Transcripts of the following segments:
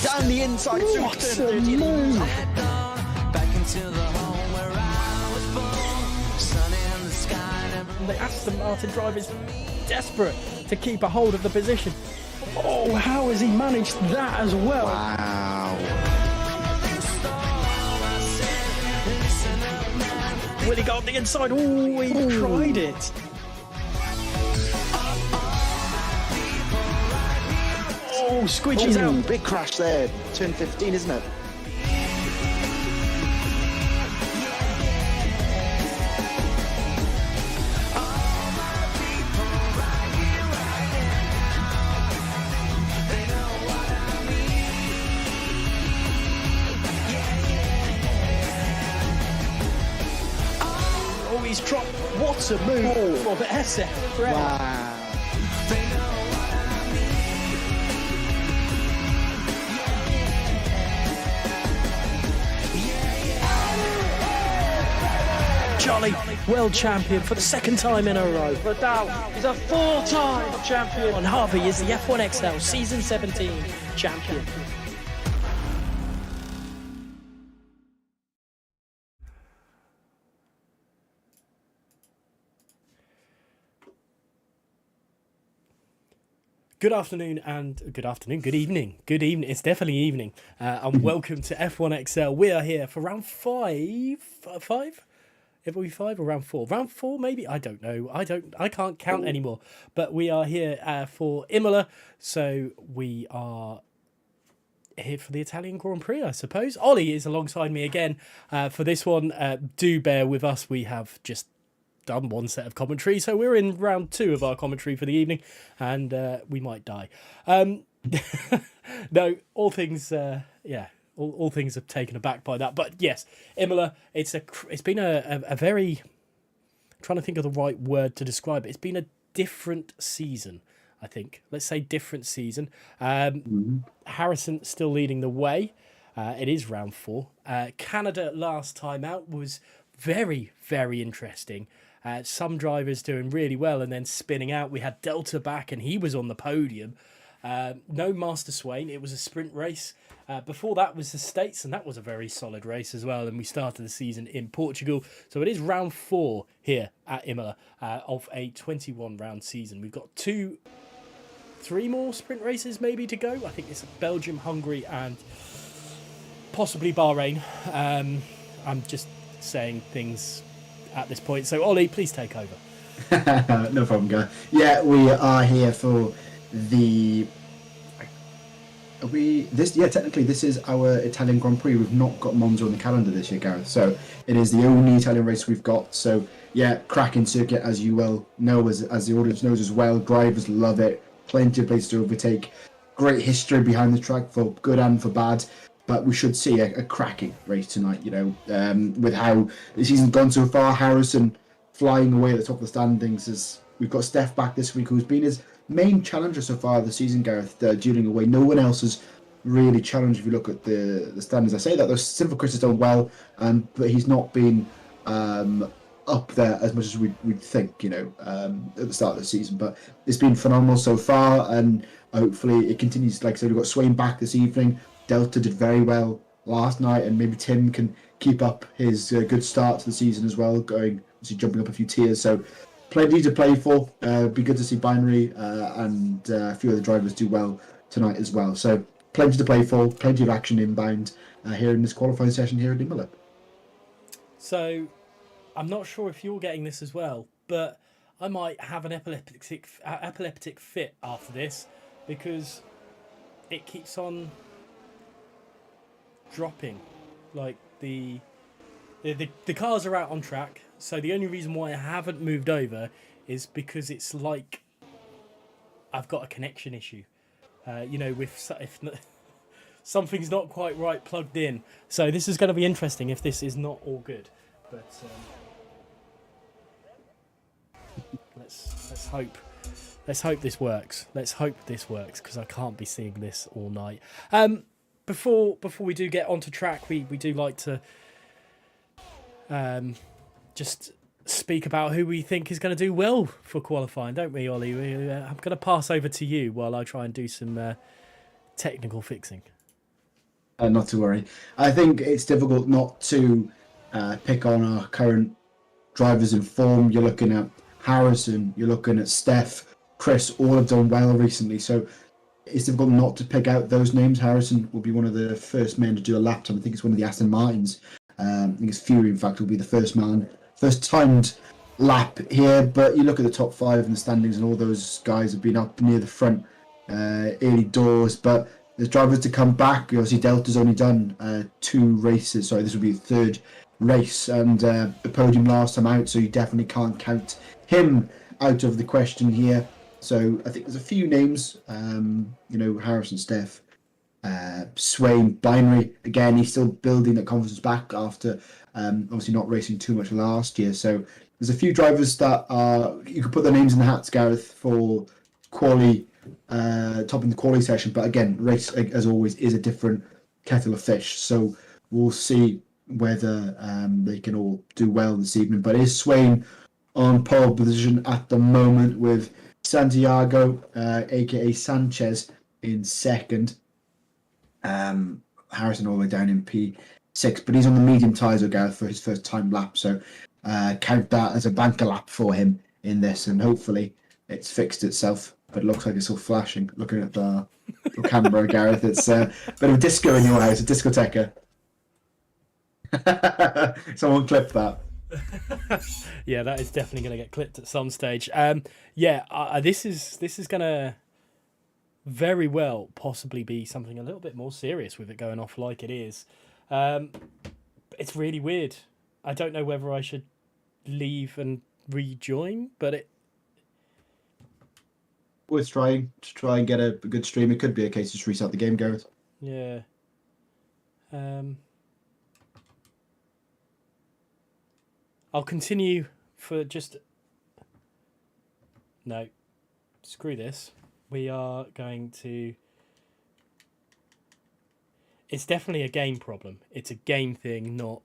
Down the inside. What a move! The Aston Martin driver is desperate to keep a hold of the position. Oh, how has he managed that as well? Wow. Will he go on the inside? Oh, he tried it. Oh, squidges out. Big crash there. Turn 15, isn't it? Oh, he's dropped. What a move for the SF. Wow. Jolly, world champion for the second time in a row. Vidal is a four-time champion. And Harvey is the F1XL Season 17 champion. Good afternoon, good evening. It's definitely evening. And welcome to F1XL. We are here for round five? It will be 5 or round 4? Round 4, maybe? I don't know. I can't count anymore. But we are here for Imola. So we are here for the Italian Grand Prix, I suppose. Ollie is alongside me again for this one. Do bear with us. We have just done one set of commentary, so we're in round 2 of our commentary for the evening, and we might die. No, all things all things are taken aback by that, but yes, Imola, it's been a very, I'm trying to think of the right word to describe it. It's been a different season, I think. Let's say different season. Harrison still leading the way. It is round 4. Canada last time out was very, very interesting. Some drivers doing really well and then spinning out. We had Delta back and he was on the podium. No Master Swain. It was a sprint race. Before that was the States, and that was a very solid race as well. And we started the season in Portugal. So it is round 4 here at Imola of a 21-round season. We've got 3 more sprint races maybe to go. I think it's Belgium, Hungary, and possibly Bahrain. I'm just saying things at this point. So Ollie, please take over. No problem, guy. Yeah, we are here for the. Technically this is our Italian Grand Prix. We've not got Monza on the calendar this year, Gareth. So it is the only Italian race we've got. So yeah, cracking circuit, as you well know, as the audience knows as well. Drivers love it. Plenty of places to overtake. Great history behind the track for good and for bad. But we should see a cracking race tonight, you know, with how the season's gone so far. Harrison flying away at the top of the standings. As we've got Steph back this week, who's been his main challenger so far this season, Gareth, dueling away. No one else has really challenged if you look at the standings. I say that, though, Silver Chris has done well, but he's not been up there as much as we'd think, you know, at the start of the season. But it's been phenomenal so far, and hopefully it continues. Like I said, we've got Swain back this evening. Delta did very well last night, and maybe Tim can keep up his good start to the season as well, jumping up a few tiers. So plenty to play for. Be good to see Binary and a few other drivers do well tonight as well. So plenty to play for, plenty of action inbound here in this qualifying session here at Imola. So I'm not sure if you're getting this as well, but I might have an epileptic fit after this, because it keeps on dropping. Like the cars are out on track, so the only reason why I haven't moved over is because it's like I've got a connection issue. You know, if something's not quite right plugged in. So this is going to be interesting if this is not all good. But let's hope. Let's hope this works. Let's hope this works, because I can't be seeing this all night. Before we do get onto track, we do like to just speak about who we think is going to do well for qualifying, don't we, Ollie? I'm going to pass over to you while I try and do some technical fixing. Not to worry. I think it's difficult not to pick on our current drivers in form. You're looking at Harrison, you're looking at Steph, Chris, all have done well recently. So it's difficult not to pick out those names. Harrison will be one of the first men to do a lap time. I think it's one of the Aston Martins. I think it's Fury, in fact, will be the first timed lap here. But you look at the top 5 in the standings, and all those guys have been up near the front early doors. But there's drivers to come back. Obviously, Delta's only done 2 races. Sorry, this will be the 3rd race, and the podium last time out. So you definitely can't count him out of the question here. So I think there's a few names, Harrison, Steph, Swain, Binary. Again, he's still building that confidence back after obviously not racing too much last year. So there's a few drivers that you could put their names in the hats, Gareth, for quali, topping the quali session. But again, race, as always, is a different kettle of fish. So we'll see whether they can all do well this evening. But is Swain on pole position at the moment with Santiago, aka Sanchez, in 2nd. Harrison all the way down in P6, but he's on the medium tyres, Gareth, for his first time lap. So count that as a banker lap for him in this, and hopefully it's fixed itself. But it looks like it's all flashing. Looking at the camera, Gareth, it's a bit of a disco in your house, a discoteca. Someone clip that. Yeah, that is definitely going to get clipped at some stage. This is going to very well possibly be something a little bit more serious with it going off like it is. It's really weird. I don't know whether I should leave and rejoin, but it worth trying to try and get a good stream. It could be a case to just restart the game, Gareth. Yeah. I'll continue for just... No. Screw this. We are going to... It's definitely a game problem. It's a game thing, not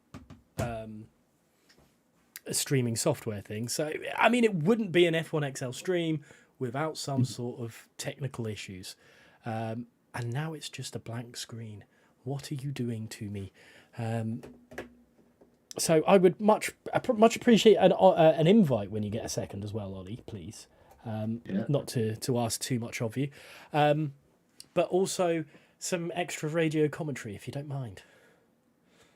a streaming software thing. So, I mean, it wouldn't be an F1XL stream without some sort of technical issues. And now it's just a blank screen. What are you doing to me? So I would much appreciate an invite when you get a second as well, Ollie, please. Not to ask too much of you. But also some extra radio commentary, if you don't mind.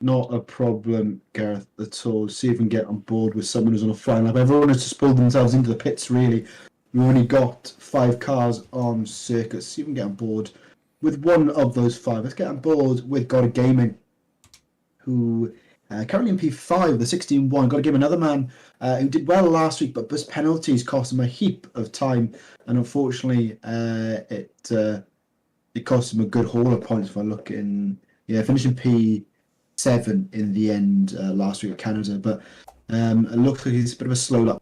Not a problem, Gareth, at all. See if we can get on board with someone who's on a flying lap. Everyone has just pulled themselves into the pits, really. We've only got 5 cars on circuit. See if we can get on board with one of those 5. Let's get on board with God of Gaming, who... currently in P5, the 16-1. Got to give another man who did well last week, but his penalties cost him a heap of time, and unfortunately, it cost him a good haul of points. If I look finishing P7 in the end last week at Canada, but it looks like he's a bit of a slow lap.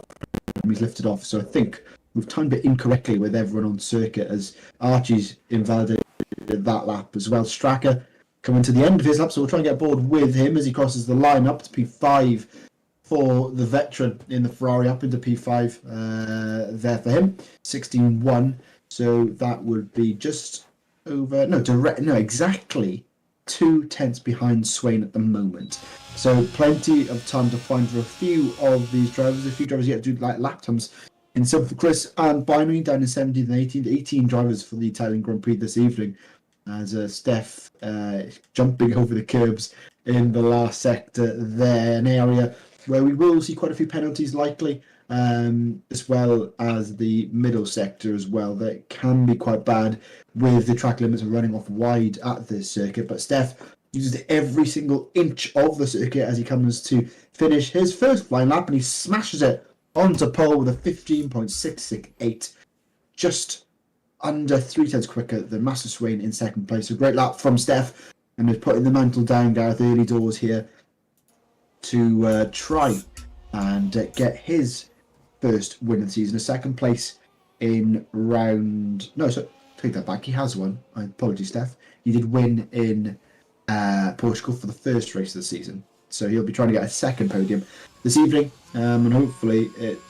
He's lifted off, so I think we've timed it incorrectly with everyone on circuit, as Archie's invalidated that lap as well. Stracker coming to the end of his lap, so we'll try and get aboard with him as he crosses the line up to P5 for the veteran in the Ferrari, up into P5 there for him, 16-1. So that would be just over, exactly 2 tenths behind Swain at the moment. So plenty of time to find for a few of these drivers. A few drivers yet to do like lap times. In some for Chris and Binary down in 17th and 18th. 18 drivers for the Italian Grand Prix this evening, as Steph jumping over the curbs in the last sector there, an area where we will see quite a few penalties likely, as well as the middle sector as well. That can be quite bad with the track limits running off wide at this circuit, but Steph uses every single inch of the circuit as he comes to finish his first flying lap, and he smashes it onto pole with a 15.668, just under 3 tenths quicker than Master Swain in second place. A great lap from Steph, and is putting the mantle down, Gareth, early doors here to try and get his first win of the season. A second place in round... No, so take that back. He has won. Apologies, Steph. He did win in Portugal for the first race of the season. So he'll be trying to get a second podium this evening. And hopefully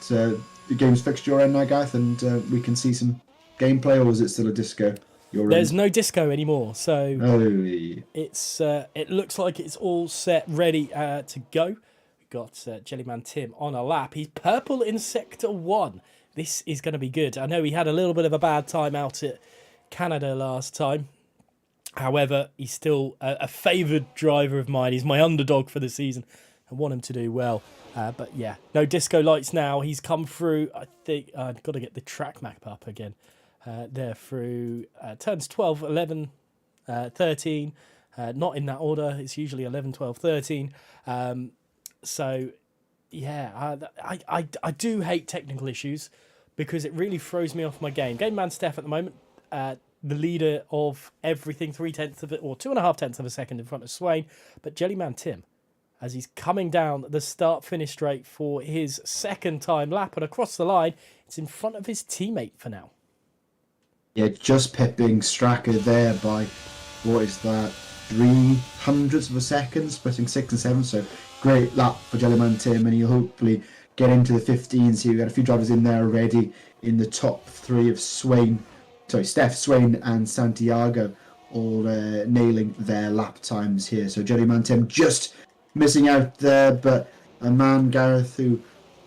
the game's fixed your end now, Gareth, and we can see some gameplay, or is it still a disco Your There's end. no disco anymore, so Oh, it's it looks like it's all set, ready to go. We've got Jellyman Tim on a lap. He's purple in Sector 1. This is going to be good. I know he had a little bit of a bad time out at Canada last time. However, he's still a favoured driver of mine. He's my underdog for the season. I want him to do well. But yeah, no disco lights now. He's come through. I think I've got to get the track map up again. There through turns 12, 11, 13. Not in that order. It's usually 11, 12, 13. So, yeah, I do hate technical issues because it really throws me off my game. Game man Steph at the moment, the leader of everything, 0.3 of it, or 2.5 of a second in front of Swain. But Jellyman Tim, as he's coming down the start-finish straight for his second time lap and across the line, it's in front of his teammate for now. yeah, just pipping Stracker there by, what is that, 0.03 of a second, splitting 6 and 7. So great lap for Jellyman Tim, and he'll hopefully get into the 15s. We've got a few drivers in there already in the top 3 of Steph, Swain, and Santiago, all nailing their lap times here. So Jellyman Tim just missing out there, but a man, Gareth, who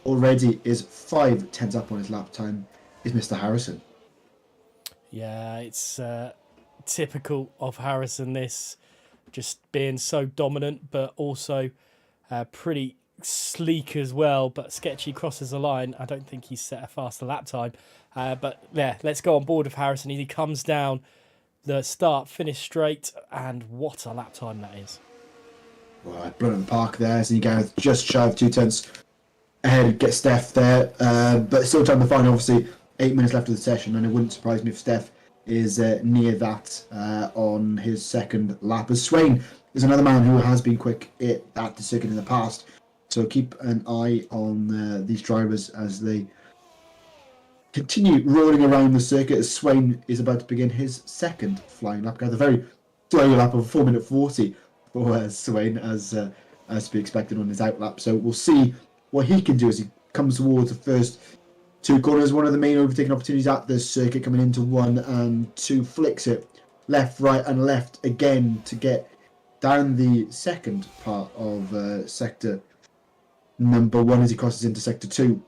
already is 5/10 up on his lap time is Mr. Harrison. Yeah, it's typical of Harrison, this just being so dominant, but also pretty sleek as well, but sketchy crosses the line. I don't think he's set a faster lap time. But yeah, let's go on board with Harrison. He comes down the start, finish straight, and what a lap time that is. Right, Brunt in the park there, so you go just shy of 2/10 ahead, get Steph there, but still time to find, obviously 8 minutes left of the session, and it wouldn't surprise me if Steph is near that on his second lap. As Swain is another man who has been quick at the circuit in the past, so keep an eye on these drivers as they continue rolling around the circuit, as Swain is about to begin his second flying lap. Got a very slow lap of 4:40 for Swain, as to be expected on his outlap. So we'll see what he can do as he comes towards the first 2 corners. One of the main overtaking opportunities at this circuit, coming into 1 and 2, flicks it left, right, and left again to get down the second part of sector number 1 as he crosses into sector 2.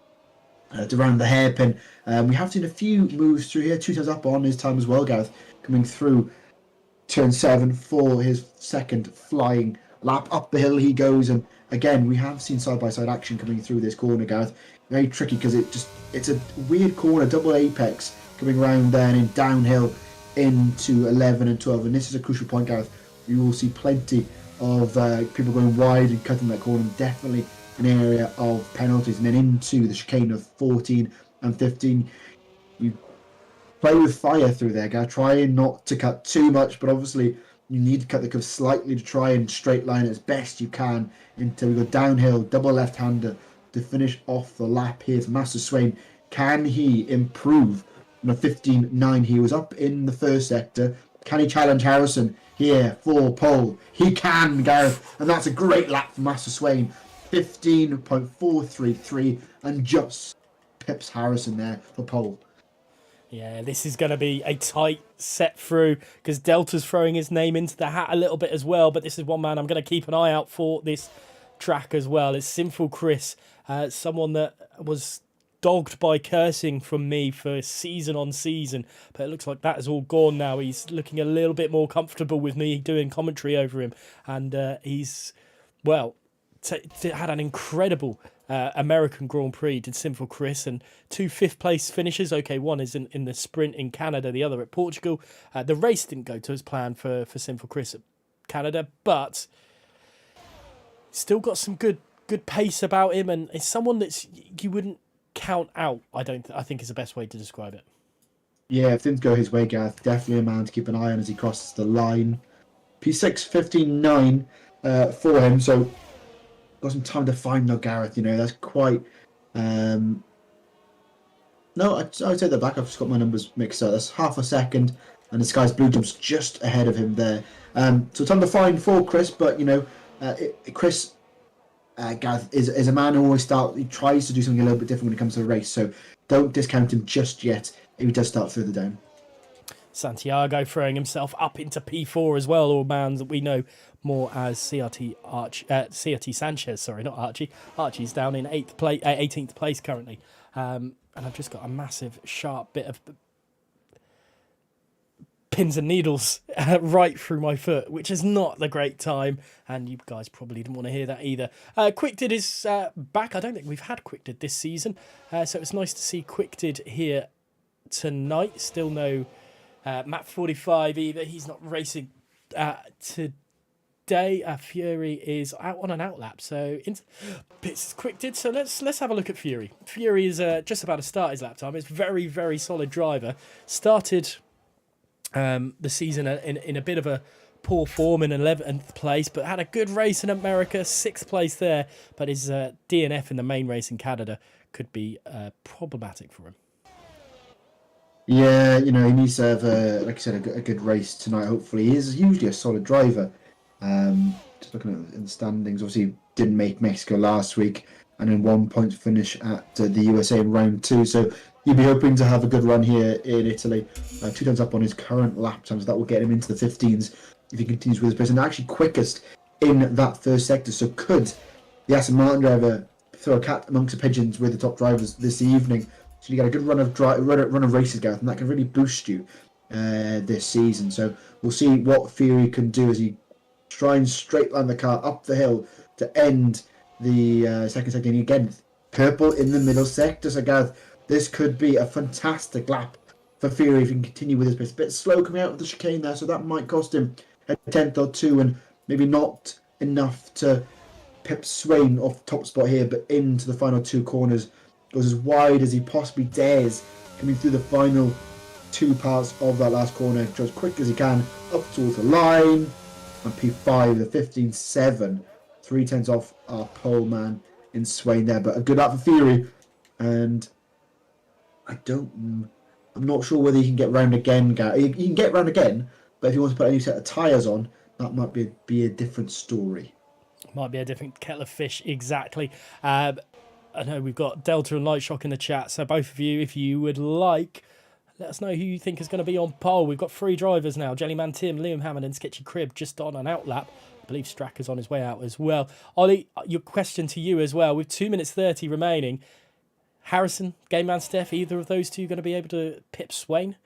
To round the hairpin. We have seen a few moves through here. 2 times up on his time as well, Gareth, coming through turn 7 for his second flying lap. Up the hill he goes, and again we have seen side-by-side action coming through this corner, Gareth. Very tricky because it's a weird corner, double apex coming around there and in downhill into 11 and 12, and this is a crucial point, Gareth. You will see plenty of people going wide and cutting that corner, definitely an area of penalties, and then into the chicane of 14 and 15. You play with fire through there, guy. Try not to cut too much, but obviously you need to cut the curve slightly to try and straight line as best you can until we go downhill, double left-hander to finish off the lap here for Master Swain. Can he improve on a 15.9? He was up in the first sector. Can he challenge Harrison here for pole? He can, Gareth, and that's a great lap for Master Swain. 15.433 and just pips Harrison there for pole. Yeah, this is going to be a tight set through because Delta's throwing his name into the hat a little bit as well, but this is one man I'm going to keep an eye out for this track as well. It's Sinful Chris, someone that was dogged by cursing from me for season on season, but it looks like that is all gone now. He's looking a little bit more comfortable with me doing commentary over him, and he's, well, had an incredible American Grand Prix, did Sinful Chris, and 2 5th-place finishes. Okay, one is in the sprint in Canada, the other at Portugal. The race didn't go to his plan for Sinful Chris at Canada, but still got some good pace about him, and it's someone that's you wouldn't count out. I think is the best way to describe it. Yeah, if things go his way, Gareth, definitely a man to keep an eye on as he crosses the line. P6 15.9 for him, so got some time to find though, Gareth. You know, that's quite. No, I'd say the back. I've just got my numbers mixed up. That's half a second, and the Sky's Blue Jump's just ahead of him there. So time to find for Chris, but you know, Chris, Gareth is a man who always he tries to do something a little bit different when it comes to a race. So don't discount him just yet if he does start further down. Santiago throwing himself up into P4 as well, or man that we know more as CRT Sanchez. Sorry, not Archie. Archie's down in 18th place currently. And I've just got a massive sharp bit of pins and needles right through my foot, which is not the great time, and you guys probably didn't want to hear that either. Quickdid is back. I don't think we've had Quickdid this season, so it's nice to see Quickdid here tonight. Still no Map 45 either. He's not racing today. Fury is out on an outlap, so it's Quickdid. So let's have a look at Fury. Fury is just about to start his lap time. It's very, very solid driver. Started the season in a bit of a poor form in 11th place, but had a good race in America, 6th place there, but his DNF in the main race in Canada could be problematic for him. Yeah, he needs to have, like I said, a good race tonight, hopefully. He is usually a solid driver. Just looking at in the standings, obviously didn't make Mexico last week, and then 1 point finish at the USA in round 2, so he'll be hoping to have a good run here in Italy. 2 times up on his current lap time, so that will get him into the 15s if he continues with his pace. And actually quickest in that first sector. So could the Aston Martin driver throw a cat amongst the pigeons with the top drivers this evening? So you get a good run of races, Gareth, and that can really boost you this season. So we'll see what Fury can do as he tries and straight line the car up the hill to end the second sector. And again, purple in the middle sector. So Gareth, this could be a fantastic lap for Fury if he can continue with his pace. A bit slow coming out of the chicane there, so that might cost him a 10th or 2, and maybe not enough to pip Swain off top spot here, but into the final 2 corners. Goes as wide as he possibly dares, coming through the final 2 parts of that last corner. Goes as quick as he can up towards the line. And P5, the 15.7, 3/10 off our pole man in Swain there, but a good lap for Fury. And I'm not sure whether he can get round again, Gary. He can get round again, but if he wants to put a new set of tyres on, that might be a different story. Might be a different kettle of fish, exactly. I know we've got Delta and Lightshock in the chat, so both of you, if you would like, let us know who you think is going to be on pole. We've got 3 drivers now: Jellyman Tim, Liam Hammond, and Sketchy Crib just on an outlap. I believe Stracker's on his way out as well. Ollie, your question to you as well. With 2 minutes 30 remaining, Harrison, Game Man Steph, either of those two going to be able to pip Swain?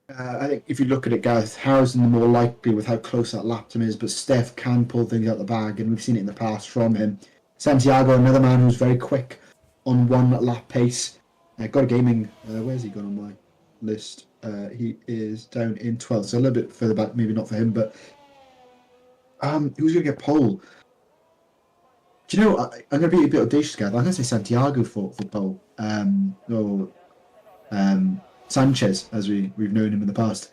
I think if you look at it, Gareth, Harrison the more likely with how close that lap time is, but Steph can pull things out the bag, and we've seen it in the past from him. Santiago, another man who's very quick on 1 lap pace. Got a gaming. Where's he gone on my list? He is down in 12th, so a little bit further back, maybe not for him, but who's going to get pole? Do you know, I'm going to be a bit audacious, Gareth. I'm going to say Santiago for pole. Sanchez, as we've known him in the past.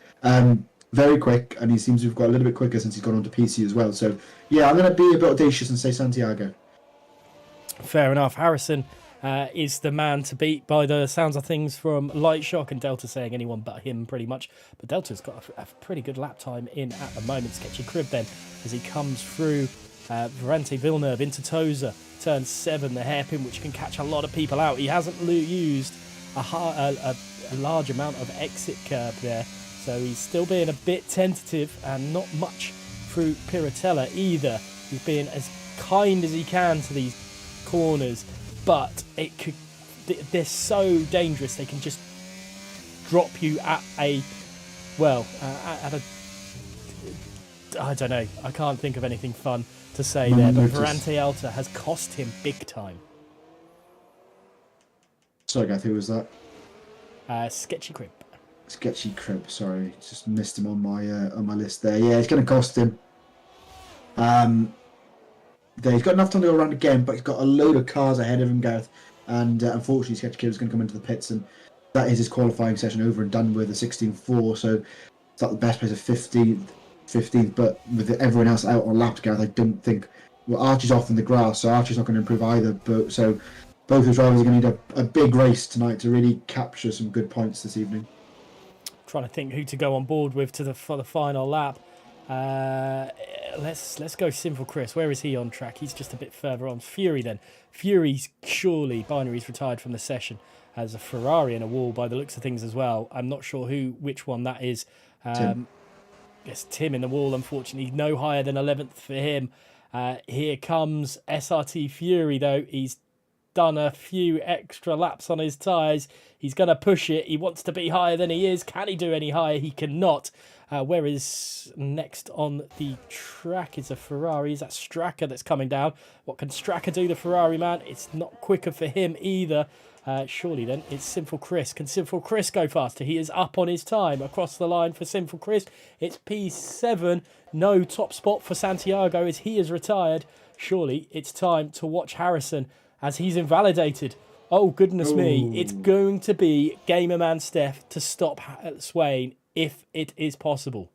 Very quick, and he seems to have got a little bit quicker since he's gone on to PC as well. So, yeah, I'm going to be a bit audacious and say Santiago. Fair enough. Harrison is the man to beat by the sounds of things from Lightshock, and Delta saying anyone but him pretty much. But Delta's got a pretty good lap time in at the moment. Sketchy Crib then as he comes through Varante Villeneuve into Toza, turn 7, the hairpin, which can catch a lot of people out. He hasn't used a large amount of exit curb there, so he's still being a bit tentative, and not much through Piratella either. He's being as kind as he can to these corners, but they're so dangerous. They can just drop you at a I don't know, I can't think of anything fun to say there, but Varante Alta has cost him big time. Sorry, Gath, who was that? Sketchy Crib. Sketchy Crib, sorry, just missed him on my list there. Yeah, it's going to cost him. He's got enough time to go around again, but he's got a load of cars ahead of him, Gareth. And unfortunately, Sketchy Crib is going to come into the pits, and that is his qualifying session over and done with, a 16.4. So it's not the best place of 15th, but with everyone else out on laps, Gareth, I don't think. Well, Archie's off in the grass, so Archie's not going to improve either. But so both the drivers are going to need a big race tonight to really capture some good points this evening. Trying to think who to go on board with for the final lap. Let's go Sinful Chris. Where is he on track? He's just a bit further on. Fury then. Fury's surely Binary's retired from the session. Has a Ferrari in a wall by the looks of things as well. I'm not sure which one that is. Tim. Yes, Tim in the wall, unfortunately. No higher than 11th for him. Here comes SRT Fury, though. He's done a few extra laps on his tyres. He's going to push it. He wants to be higher than he is. Can he do any higher? He cannot. Where is next on the track is a Ferrari. Is that Straka that's coming down? What can Straka do, the Ferrari man? It's not quicker for him either. Surely then it's Sinful Chris. Can Sinful Chris go faster? He is up on his time across the line for Sinful Chris. It's P7. No top spot for Santiago as he is retired. Surely it's time to watch Harrison as he's invalidated. Oh, goodness me. It's going to be Gamerman Steph to stop Swain if it is possible.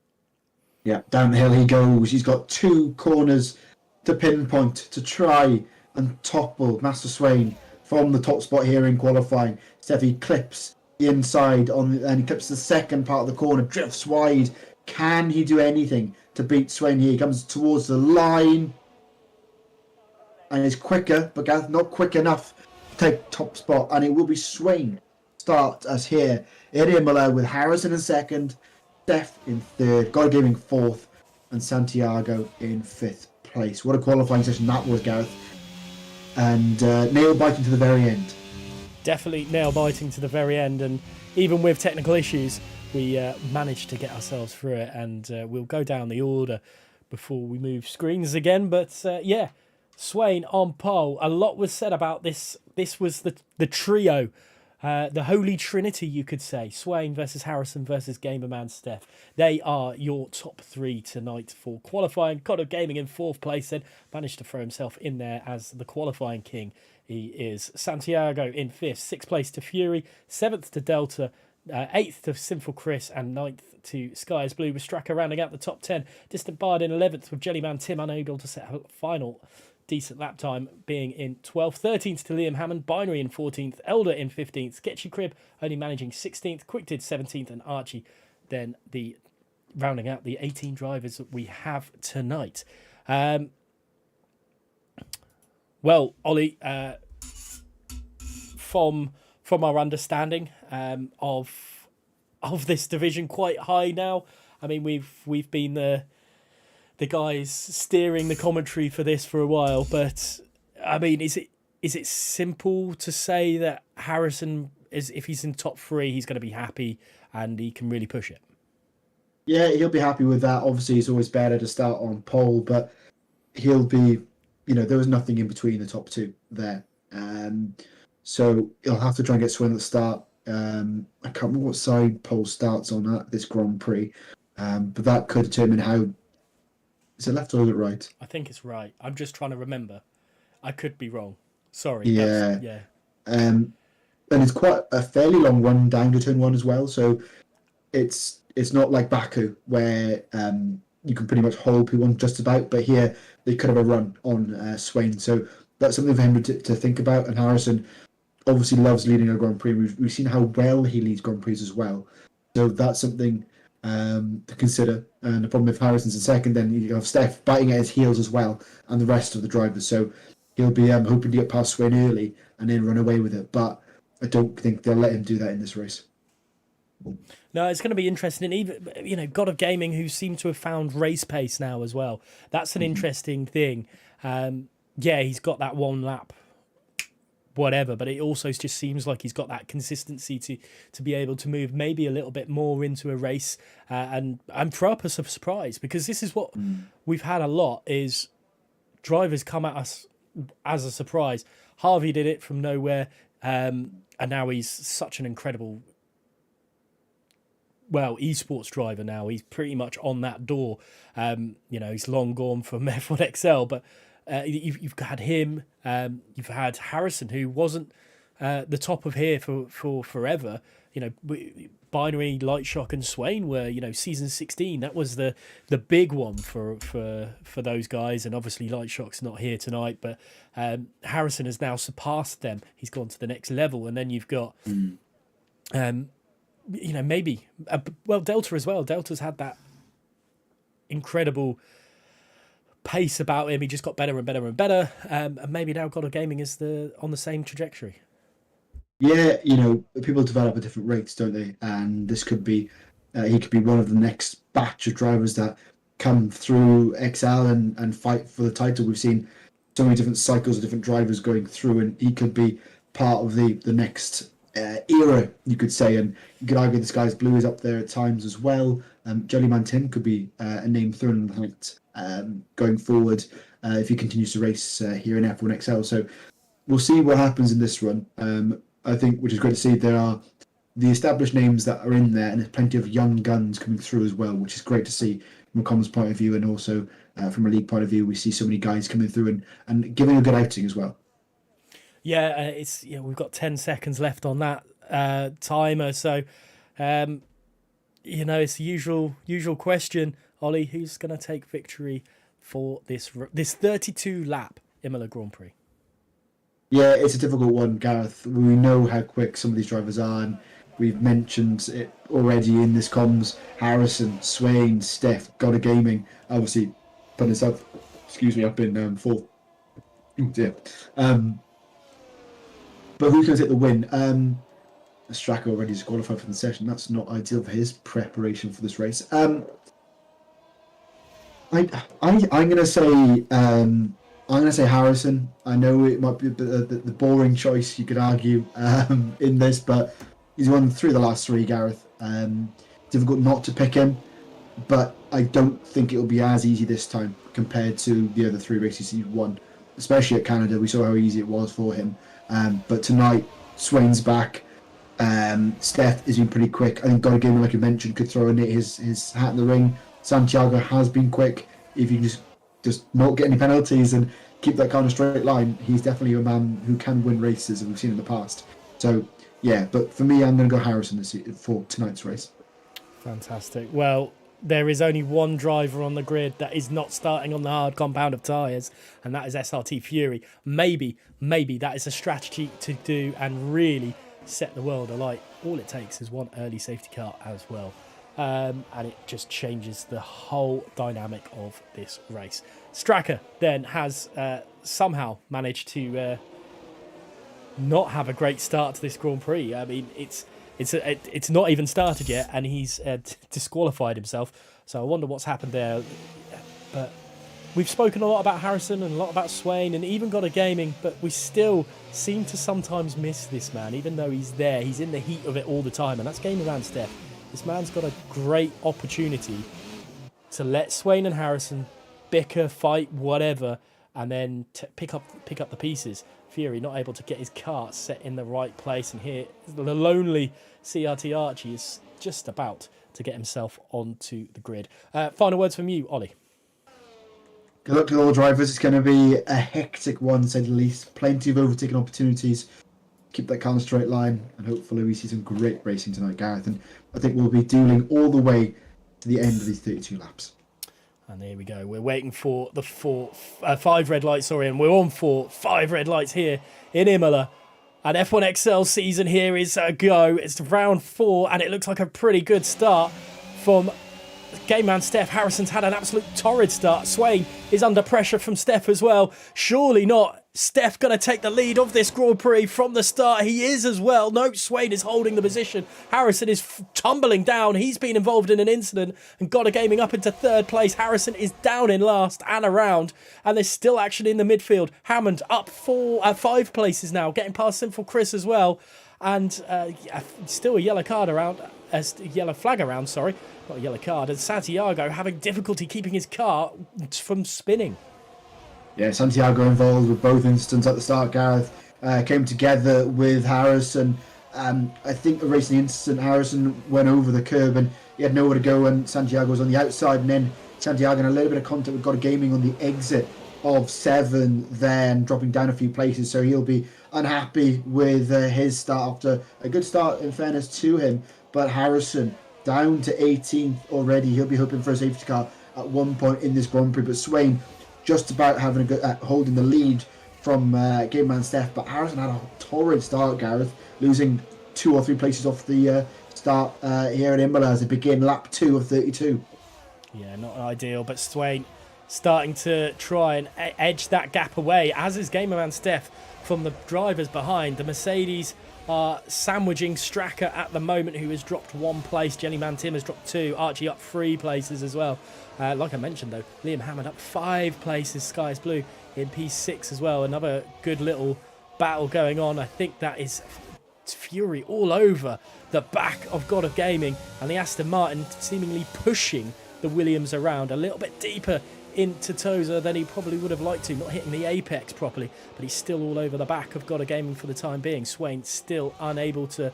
Yeah, down the hill he goes. He's got 2 corners to pinpoint to try and topple Master Swain from the top spot here in qualifying. Steffi clips the inside and he clips the second part of the corner, drifts wide. Can he do anything to beat Swain here? He comes towards the line and is quicker, but not quick enough to take top spot. And it will be Swain start us here in Imola with Harrison in second, Steph in third, God Gaming fourth, and Santiago in fifth place. What a qualifying session that was, Gareth. And nail biting to the very end. Definitely nail biting to the very end, and even with technical issues, we managed to get ourselves through it. And we'll go down the order before we move screens again. But yeah, Swain on pole. A lot was said about this. This was the trio. The Holy Trinity, you could say. Swain versus Harrison versus Gamerman Steph. They are your top 3 tonight for qualifying. God of Gaming in 4th place then. Managed to throw himself in there as the qualifying king. He is. Santiago in 5th. 6th place to Fury. 7th to Delta. 8th to Sinful Chris. And 9th to Sky is Blue with Straka rounding out the top 10. Distant Bard in 11th with Jellyman Tim unable to set a final decent lap time, being in 12th. 13th to Liam Hammond, Binary in 14th, Elder in 15th, Sketchy Crib only managing 16th, Quicktid 17th, and Archie then the rounding out the 18 drivers that we have tonight. Well, Ollie, from our understanding of this division, quite high now. I mean, we've been the guys steering the commentary for this for a while, but I mean, is it simple to say that Harrison is, if he's in top 3, he's going to be happy and he can really push it? Yeah, he'll be happy with that. Obviously, it's always better to start on pole, but he'll be, there was nothing in between the top 2 there. So he'll have to try and get Swin at the start. I can't remember what side pole starts on at this Grand Prix, but that could determine how. Is it left or is it right? I think it's right. I'm just trying to remember. I could be wrong. Sorry. Yeah. Yeah. And it's quite a fairly long run down to turn 1 as well. So it's not like Baku where you can pretty much hold people on just about. But here they could have a run on Swain. So that's something for him to think about. And Harrison obviously loves leading a Grand Prix. We've seen how well he leads Grand Prix as well. So that's something to consider. And the problem if Harrison's in second, then you have Steph biting at his heels as well, and the rest of the drivers. So he'll be hoping to get past Swain early and then run away with it. But I don't think they'll let him do that in this race. No, it's going to be interesting. Even God of Gaming, who seem to have found race pace now as well. That's an interesting thing. Yeah, he's got that 1 lap, whatever, but it also just seems like he's got that consistency to be able to move maybe a little bit more into a race. And I'm for us a surprise, because this is what we've had a lot, is drivers come at us as a surprise. Harvey did it from nowhere, and now he's such an incredible esports driver now. He's pretty much on that door. He's long gone from F1XL, but you've had him. You've had Harrison, who wasn't the top of here for forever. Binary, Lightshock, and Swain were, season 16. That was the big one for those guys. And obviously Lightshock's not here tonight, but Harrison has now surpassed them. He's gone to the next level. And then you've got, maybe, Delta as well. Delta's had that incredible pace about him. He just got better and better and better. And maybe now God of Gaming is on the same trajectory. Yeah, people develop at different rates, don't they? And this could be, he could be one of the next batch of drivers that come through XL and fight for the title. We've seen so many different cycles of different drivers going through, and he could be part of the next era, you could say. And you could argue the Sky's Blue is up there at times as well. Jellyman Tim could be a name thrown in the hat going forward if he continues to race here in F1XL. So we'll see what happens in this run. I think, which is great to see, there are the established names that are in there, and there's plenty of young guns coming through as well, which is great to see from a comms point of view, and also from a league point of view. We see so many guys coming through and giving a good outing as well. Yeah, we've got 10 seconds left on that timer, so it's the usual question, Ollie. Who's going to take victory for this 32 lap Imola Grand Prix? Yeah, it's a difficult one, Gareth. We know how quick some of these drivers are, and we've mentioned it already in this comms. Harrison, Swain, Steph, Gotta Gaming, obviously putting himself, up in fourth. Oh dear. But who's going to take the win? Straka already disqualified from the session. That's not ideal for his preparation for this race. I'm going to say Harrison. I know it might be the boring choice, you could argue, in this, but he's won 3 of the last 3, Gareth. Difficult not to pick him, but I don't think it'll be as easy this time compared to the other 3 races he's won, especially at Canada. We saw how easy it was for him. But tonight, Swain's back. Steph has been pretty quick. I think Gotta Gaming, like you mentioned, could throw in his hat in the ring. Santiago has been quick. If you just not get any penalties and keep that kind of straight line, he's definitely a man who can win races, as we've seen in the past. So, yeah, but for me, I'm going to go Harrison for tonight's race. Fantastic. Well, there is only one driver on the grid that is not starting on the hard compound of tyres, and that is SRT Fury. Maybe that is a strategy to do and really set the world alight. All it takes is one early safety car as well. And it just changes the whole dynamic of this race. Straka then has somehow managed to not have a great start to this Grand Prix. I mean, it's not even started yet, and he's disqualified himself. So I wonder what's happened there. But we've spoken a lot about Harrison and a lot about Swain and even Gotta Gaming, but we still seem to sometimes miss this man, even though he's there. He's in the heat of it all the time, and that's game around Steph. This man's got a great opportunity to let Swain and Harrison bicker, fight, whatever, and then pick up the pieces. Fury not able to get his car set in the right place, and here the lonely CRT Archie is just about to get himself onto the grid. Final words from you, Ollie. Good luck to all the drivers. It's going to be a hectic one, to say the least. Plenty of overtaking opportunities. Keep that car on a straight line, and hopefully we see some great racing tonight, Gareth. And I think we'll be dueling all the way to the end of these 32 laps. And there we go. We're waiting for the 5 red lights, and we're on for 5 red lights here in Imola. And F1XL season here is a go. It's round 4, and it looks like a pretty good start from game man Steph. Harrison's had an absolute torrid start. Swain is under pressure from Steph as well. Surely not. Steph going to take the lead of this Grand Prix from the start. He is as well. No, Swain is holding the position. Harrison is tumbling down. He's been involved in an incident and got a gaming up into 3rd place. Harrison is down in last and around. And there's still action in the midfield. Hammond up 5 places now, getting past Sinful Chris as well. And still a yellow card around. A yellow flag around, sorry. Not a yellow card. And Santiago having difficulty keeping his car from spinning. Yeah, Santiago involved with both incidents at the start, Gareth. Came together with Harrison. I think the racing incident, Harrison went over the curb and he had nowhere to go, and Santiago was on the outside, and then Santiago in a little bit of contact with Gotta Gaming on the exit of 7, then dropping down a few places, so he'll be unhappy with his start after a good start, in fairness to him. But Harrison down to 18th already. He'll be hoping for a safety car at one point in this Grand Prix, but Swain just about having a good holding the lead from game man Steph. But Harrison had a torrid start, Gareth, losing 2 or 3 places off the start here at Imola as they begin lap 2 of 32. Yeah, not ideal, but Swain starting to try and edge that gap away, as is gamer man Steph from the drivers behind. The Mercedes are sandwiching Straka at the moment, who has dropped 1 place. Jellyman Tim has dropped 2. Archie up 3 places as well. Like I mentioned, though, Liam Hammond up 5 places. Sky is Blue in P6 as well. Another good little battle going on. I think that is Fury all over the back of God of Gaming, and the Aston Martin seemingly pushing the Williams around a little bit deeper into Tozer than he probably would have liked to, not hitting the apex properly, but he's still all over the back of God of Gaming for the time being. Swain still unable to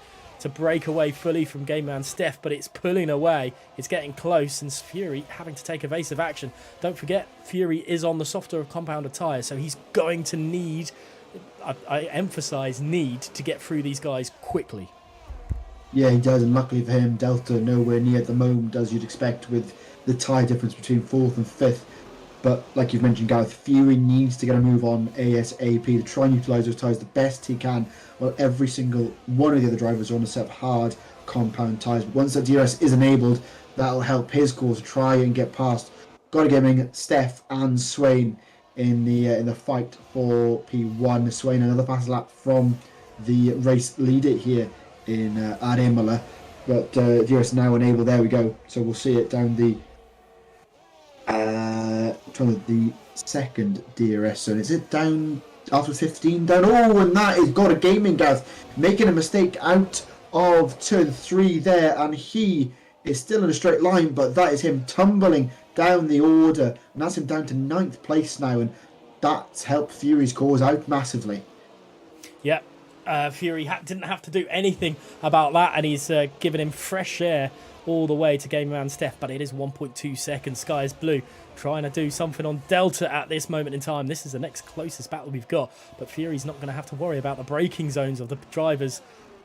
break away fully from Game Man Steph, but it's pulling away. It's getting close, and Fury having to take evasive action. Don't forget, Fury is on the softer of compounder tyres, so he's going to need, I emphasise need, to get through these guys quickly. Yeah, he does, and luckily for him, Delta nowhere near at the moment, as you'd expect, with the tyre difference between 4th and 5th. But like you've mentioned, Gareth, Fury needs to get a move on ASAP to try and utilise those tyres the best he can, while every single one of the other drivers are on a set of hard compound tyres. But once that DRS is enabled, that'll help his cause try and get past God of Gaming, Steph and Swain in the fight for P1. Swain another fast lap from the race leader here in at Imola, but DRS now enabled. There we go. So we'll see it down the second DRS zone. Is it down after 15 down? Oh, and that is God of Gaming, Gareth, making a mistake out of turn 3 there, and he is still in a straight line, but that is him tumbling down the order, and that's him down to 9th place now, and that's helped Fury's cause out massively. Yep. Fury didn't have to do anything about that, and he's given him fresh air all the way to Game Man Steph, but it is 1.2 seconds. Sky is Blue trying to do something on Delta at this moment in time. This is the next closest battle we've got, but Fury's not going to have to worry about the braking zones of the drivers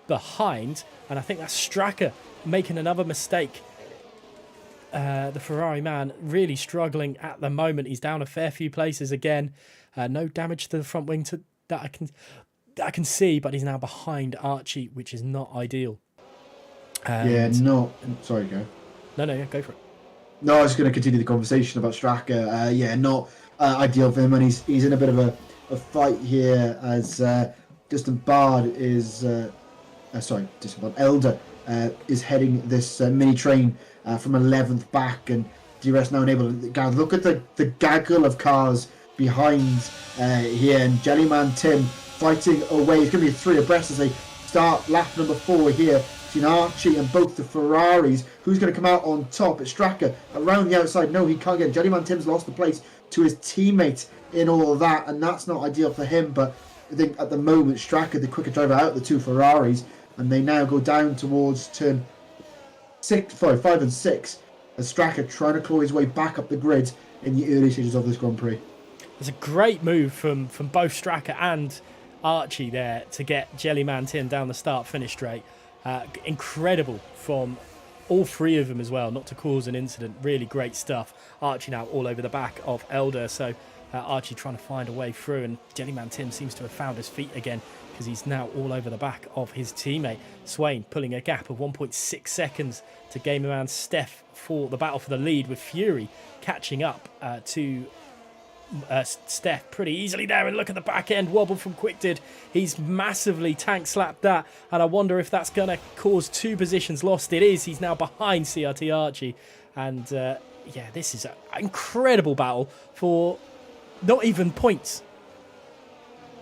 behind, and I think that's Straka making another mistake. The Ferrari man really struggling at the moment. He's down a fair few places again. No damage to the front wing that I can see, but he's now behind Archie, which is not ideal. Sorry, go. No, go for it. No, I was going to continue the conversation about Straka. Not ideal for him, and he's in a bit of a fight here as Distant Bard is... Distant Bard, Elder is heading this mini train from 11th back, and DRS now enabled. God, look at the gaggle of cars behind here, and Jellyman Tim fighting away. It's going to be 3 abreast as they start lap number 4 here. Between Archie and both the Ferraris. Who's going to come out on top? It's Straka around the outside. No, he can't get it. Jellyman Tim's lost the place to his teammate in all of that, and that's not ideal for him. But I think at the moment, Straka, the quicker driver out of the 2 Ferraris, and they now go down towards turn 5 and 6, as Straka trying to claw his way back up the grid in the early stages of this Grand Prix. It's a great move from both Straka and Archie there to get Jellyman Tim down the start-finish straight. Incredible from all 3 of them as well, not to cause an incident. Really great stuff. Archie now all over the back of Elder, so Archie trying to find a way through, and Jellyman Tim seems to have found his feet again, because he's now all over the back of his teammate. Swain pulling a gap of 1.6 seconds to Gamerman Steph for the battle for the lead, with Fury catching up to Steph pretty easily there. And look at the back end wobble from Quick-Did. He's massively tank slapped that, and I wonder if that's going to cause 2 positions lost. It is. He's now behind CRT Archie, and this is an incredible battle for not even points.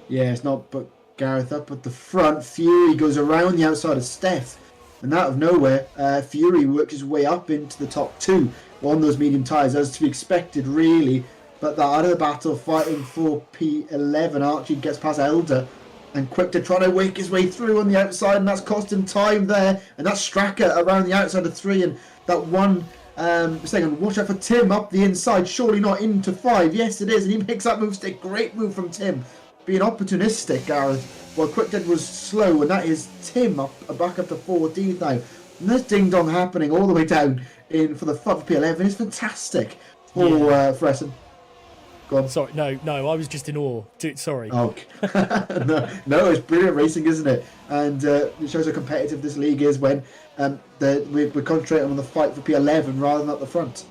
Yeah, it's not, but Gareth up at the front. Fury goes around the outside of Steph, and out of nowhere, Fury works his way up into the top 2 on those medium tyres, as to be expected, really. But that out of the battle, fighting for P11, Archie gets past Elder, and Quick-Did trying to wake his way through on the outside, and that's costing time there. And that's Straka around the outside of 3, and that 1 second. Watch out for Tim up the inside, surely not into 5. Yes, it is, and he makes that move stick. Great move from Tim, being opportunistic, Gareth. Well, Quick-Did was slow, and that is Tim back up to 14th now. And there's ding-dong happening all the way down in for the fight for P11. It's fantastic for Essen. Go on. Sorry, no, I was just in awe. Sorry. Oh, no, it's brilliant racing, isn't it? And it shows how competitive this league is when we're concentrating on the fight for P11 rather than at the front.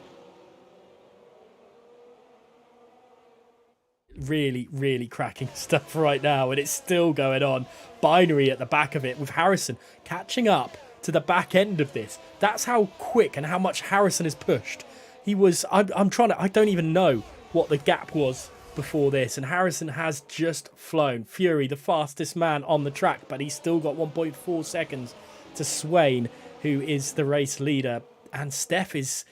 really, really cracking stuff right now, and it's still going on. Binary at the back of it with Harrison catching up to the back end of this. That's how quick and how much Harrison is pushed. He was, I'm trying to, I don't even know what the gap was before this, and Harrison has just flown. Fury, the fastest man on the track, but he's still got 1.4 seconds to Swain, who is the race leader, and Steph is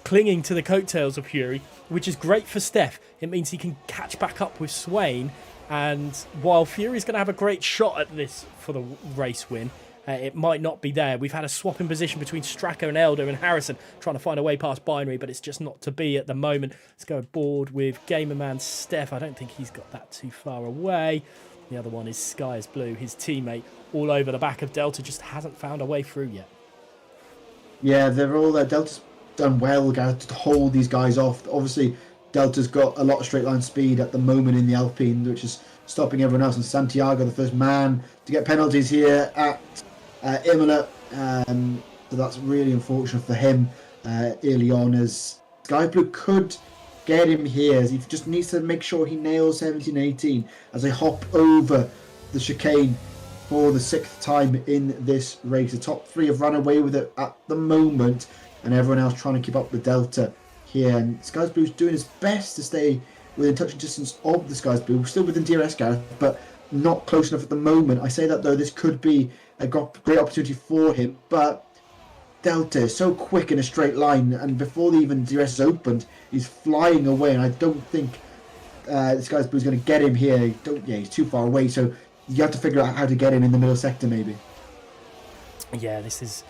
clinging to the coattails of Fury, which is great for Steph. It means he can catch back up with Swain, and while Fury's going to have a great shot at this for the race win, it might not be there. We've had a swap in position between Stracco and Elder and Harrison trying to find a way past Binary, but it's just not to be at the moment. Let's go aboard with Gamerman Steph. I don't think he's got that too far away. The other one is Sky is Blue, his teammate, all over the back of Delta, just hasn't found a way through yet. Yeah, they're all Delta's done well, Gareth, to hold these guys off. Obviously, Delta's got a lot of straight line speed at the moment in the Alpine, which is stopping everyone else. And Santiago, the first man to get penalties here at Imola. So that's really unfortunate for him early on, as Sky Blue could get him here. As he just needs to make sure he nails 17-18 as they hop over the chicane for the 6th time in this race. The top 3 have run away with it at the moment, and everyone else trying to keep up with Delta here. And Sky Blue's doing his best to stay within touching distance of the Sky Blue. We're still within DRS, Gareth, but not close enough at the moment. I say that though, this could be a great opportunity for him, but Delta is so quick in a straight line, and before the even DRS is opened, he's flying away, and I don't think this guy's Blue is going to get him here. He's too far away, so you have to figure out how to get him in the middle sector, maybe. Yeah, this is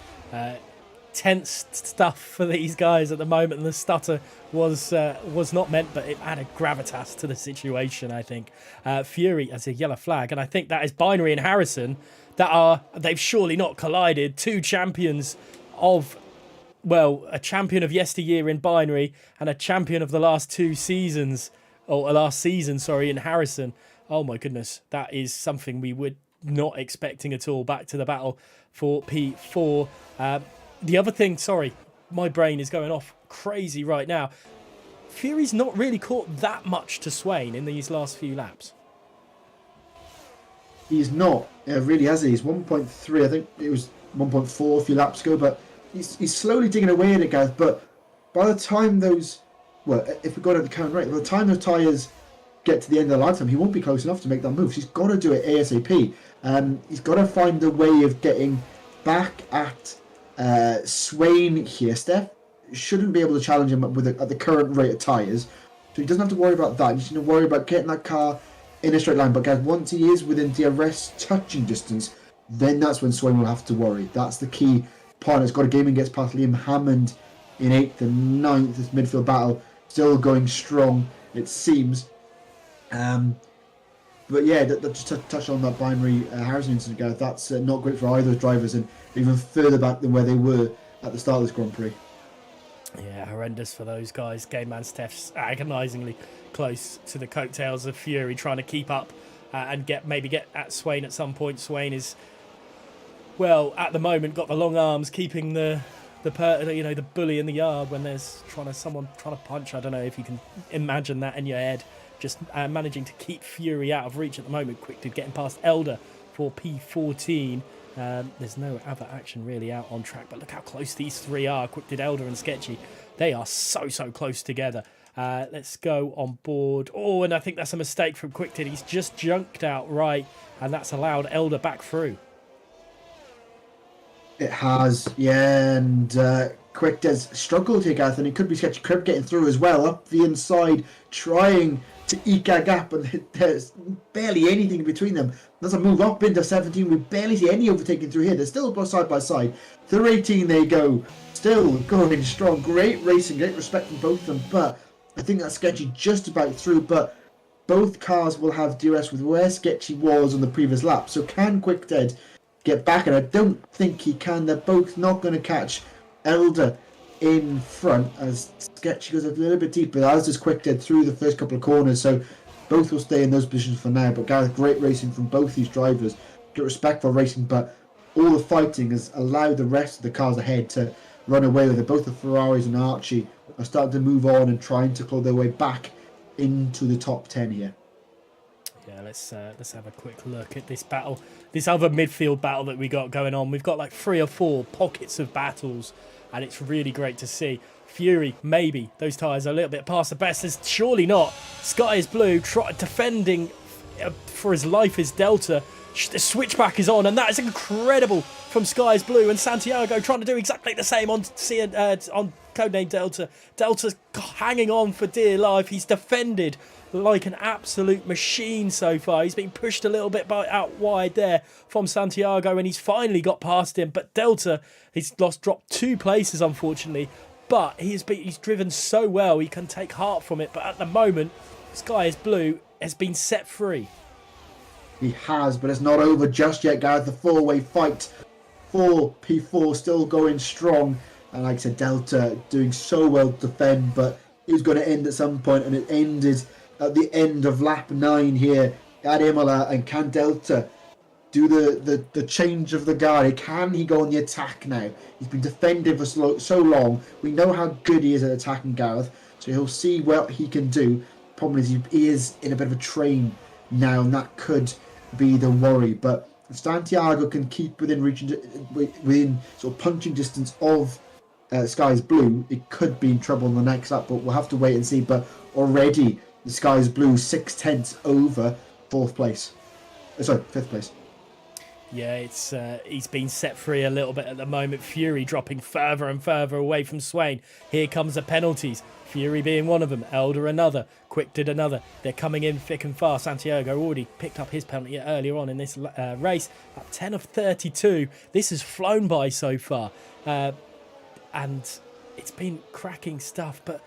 tense stuff for these guys at the moment, and the stutter was not meant, but it added gravitas to the situation, I think. Fury as a yellow flag, and I think that is Binary and Harrison they've surely not collided. Two champions of, well, a champion of yesteryear in Binary and a champion of the last 2 seasons, or last season, sorry, in Harrison. Oh my goodness, that is something we were not expecting at all. Back to the battle for P4. The other thing, sorry, my brain is going off crazy right now. Fury's not really caught that much to Swain in these last few laps. He's not, really, has he? He's 1.3, I think it was 1.4 a few laps ago, but he's slowly digging away at it, Gareth. But by the time those, well, if we go at the current rate, by the time those tyres get to the end of the lifetime, he won't be close enough to make that move. So he's got to do it ASAP. He's got to find a way of getting back at Swain here. Steph shouldn't be able to challenge him at the current rate of tyres, so he doesn't have to worry about that. He's going to worry about getting that car in a straight line. But guys, once he is within DRS touching distance, then that's when Swain will have to worry. That's the key part. It's got a gaming gets past Liam Hammond in 8th and 9th. This midfield battle still going strong, it seems. But yeah, just to touch on that Binary Harrison incident, Gareth, that's not great for either drivers, and even further back than where they were at the start of this Grand Prix. Yeah, horrendous for those guys. Game Man Steph's agonisingly close to the coattails of Fury, trying to keep up and maybe get at Swain at some point. Swain is, well, at the moment got the long arms, keeping the bully in the yard when there's someone trying to punch. I don't know if you can imagine that in your head. Just managing to keep Fury out of reach at the moment. Quick to getting past Elder for P14. There's no other action really out on track, but look how close these 3 are. Quick did Elder and Sketchy. They are so close together. Let's go on board. Oh, and I think that's a mistake from Quick Did. He's just junked out right, and that's allowed Elder back through. It has, yeah, and Quick Did's struggled here, Gareth, and it could be Sketchy Crib getting through as well, up the inside, trying to eke a gap, and there's barely anything between them. There's a move up into 17. We barely see any overtaking through here. They're still both side by side. Through 18 they go. Still going strong. Great racing, great respect from both of them. But I think that's Sketchy just about through. But both cars will have DRS with where Sketchy was on the previous lap. So can Quick Dead get back? And I don't think he can. They're both not going to catch Elder in front, as Sketchy goes a little bit deeper, as does Quick Dead through the first couple of corners, so both will stay in those positions for now. But Gareth, great racing from both these drivers, get respect for racing, but all the fighting has allowed the rest of the cars ahead to run away with it. Both the Ferraris and Archie are starting to move on and trying to claw their way back into the top 10 here. Yeah, let's have a quick look at this battle, this other midfield battle that we got going on. We've got like 3 or 4 pockets of battles, and it's really great to see. Fury, maybe those tyres are a little bit past the best. As surely not. Sky is blue, defending for his life is Delta. The switchback is on, and that is incredible from Sky is blue. And Santiago trying to do exactly the same on codename Delta. Delta's hanging on for dear life. He's defended like an absolute machine so far. He's been pushed a little bit out wide there from Santiago, and he's finally got past him. But Delta, he's dropped 2 places, unfortunately. But he's driven so well, he can take heart from it. But at the moment, Sky is blue has been set free. He has, but it's not over just yet, Gareth. The 4-way fight. 4P4 still going strong. And like I said, Delta doing so well to defend, but it was going to end at some point, and it ended at the end of lap 9 here at Imola. And can Delta do the change of the guard? Can he go on the attack now? He's been defending for so long. We know how good he is at attacking, Gareth, so he'll see what he can do. Problem is, he is in a bit of a train now, and that could be the worry. But if Santiago can keep within sort of punching distance of Sky's Blue, it could be in trouble in the next lap, but we'll have to wait and see. But already the Sky's Blue 6/10 over 4th place. Sorry, 5th place. Yeah, he's been set free a little bit at the moment. Fury dropping further and further away from Swain. Here comes the penalties. Fury being one of them. Elder another. Quick did another. They're coming in thick and fast. Santiago already picked up his penalty earlier on in this race. At 10 of 32. This has flown by so far. And it's been cracking stuff. But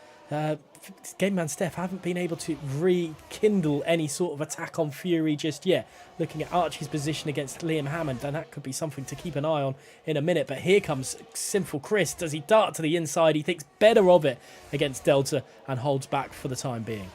Game Man Steph haven't been able to rekindle any sort of attack on Fury just yet. Looking at Archie's position against Liam Hammond, and that could be something to keep an eye on in a minute. But here comes Sinful Chris. Does he dart to the inside? He thinks better of it against Delta and holds back for the time being.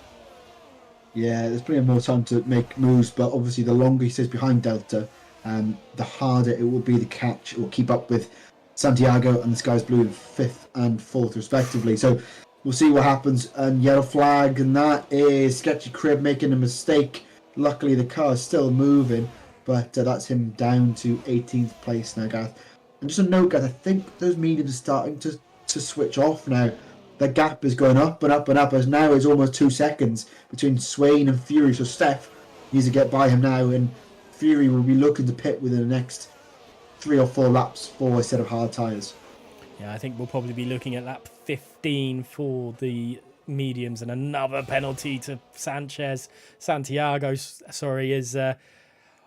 Yeah, there's plenty more time to make moves, but obviously the longer he stays behind Delta, the harder it will be to catch or keep up with Santiago and the Sky's Blue in 5th and 4th respectively. So we'll see what happens. And yellow flag, and that is Sketchy Crib making a mistake. Luckily, the car is still moving, but that's him down to 18th place now, Gareth. And just a note, Gareth, I think those mediums are starting to switch off now. The gap is going up and up and up, as now it's almost 2 seconds between Swain and Fury. So Steph needs to get by him now, and Fury will be looking to pit within the next 3 or 4 laps for a set of hard tyres. Yeah, I think we'll probably be looking at lap 15 for the mediums, and another penalty to Santiago, sorry, is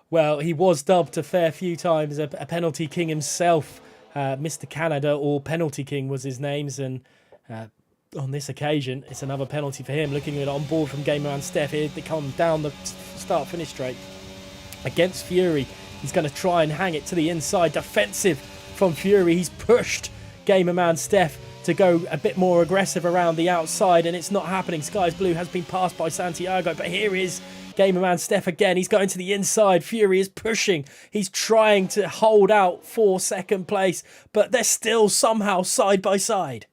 well, he was dubbed a fair few times a penalty king himself. Mr. Canada, or Penalty King was his names, and on this occasion it's another penalty for him. Looking at it on board from Game Man Steph, here they come down the start finish straight against Fury. He's going to try and hang it to the inside. Defensive from Fury. He's pushed Gamer Man Steph to go a bit more aggressive around the outside, and it's not happening. Sky's Blue has been passed by Santiago, but here is Gamer Man Steph again. He's going to the inside. Fury is pushing. He's trying to hold out for 2nd place, but they're still somehow side by side.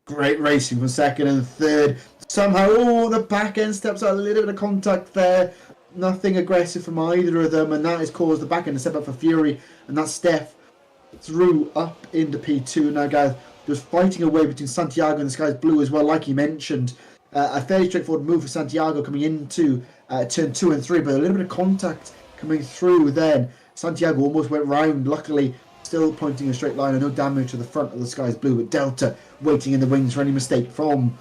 Great racing for 2nd and 3rd. Somehow, the back end steps out, a little bit of contact there. Nothing aggressive from either of them, and that has caused the back end to step up for Fury, and that's Steph through up into P2 now, guys. Just fighting away between Santiago and the Sky's Blue as well, like you mentioned. A fairly straightforward move for Santiago coming into turn 2 and 3, but a little bit of contact coming through then. Santiago almost went round, luckily still pointing a straight line and no damage to the front of the Sky's Blue, but Delta waiting in the wings for any mistake from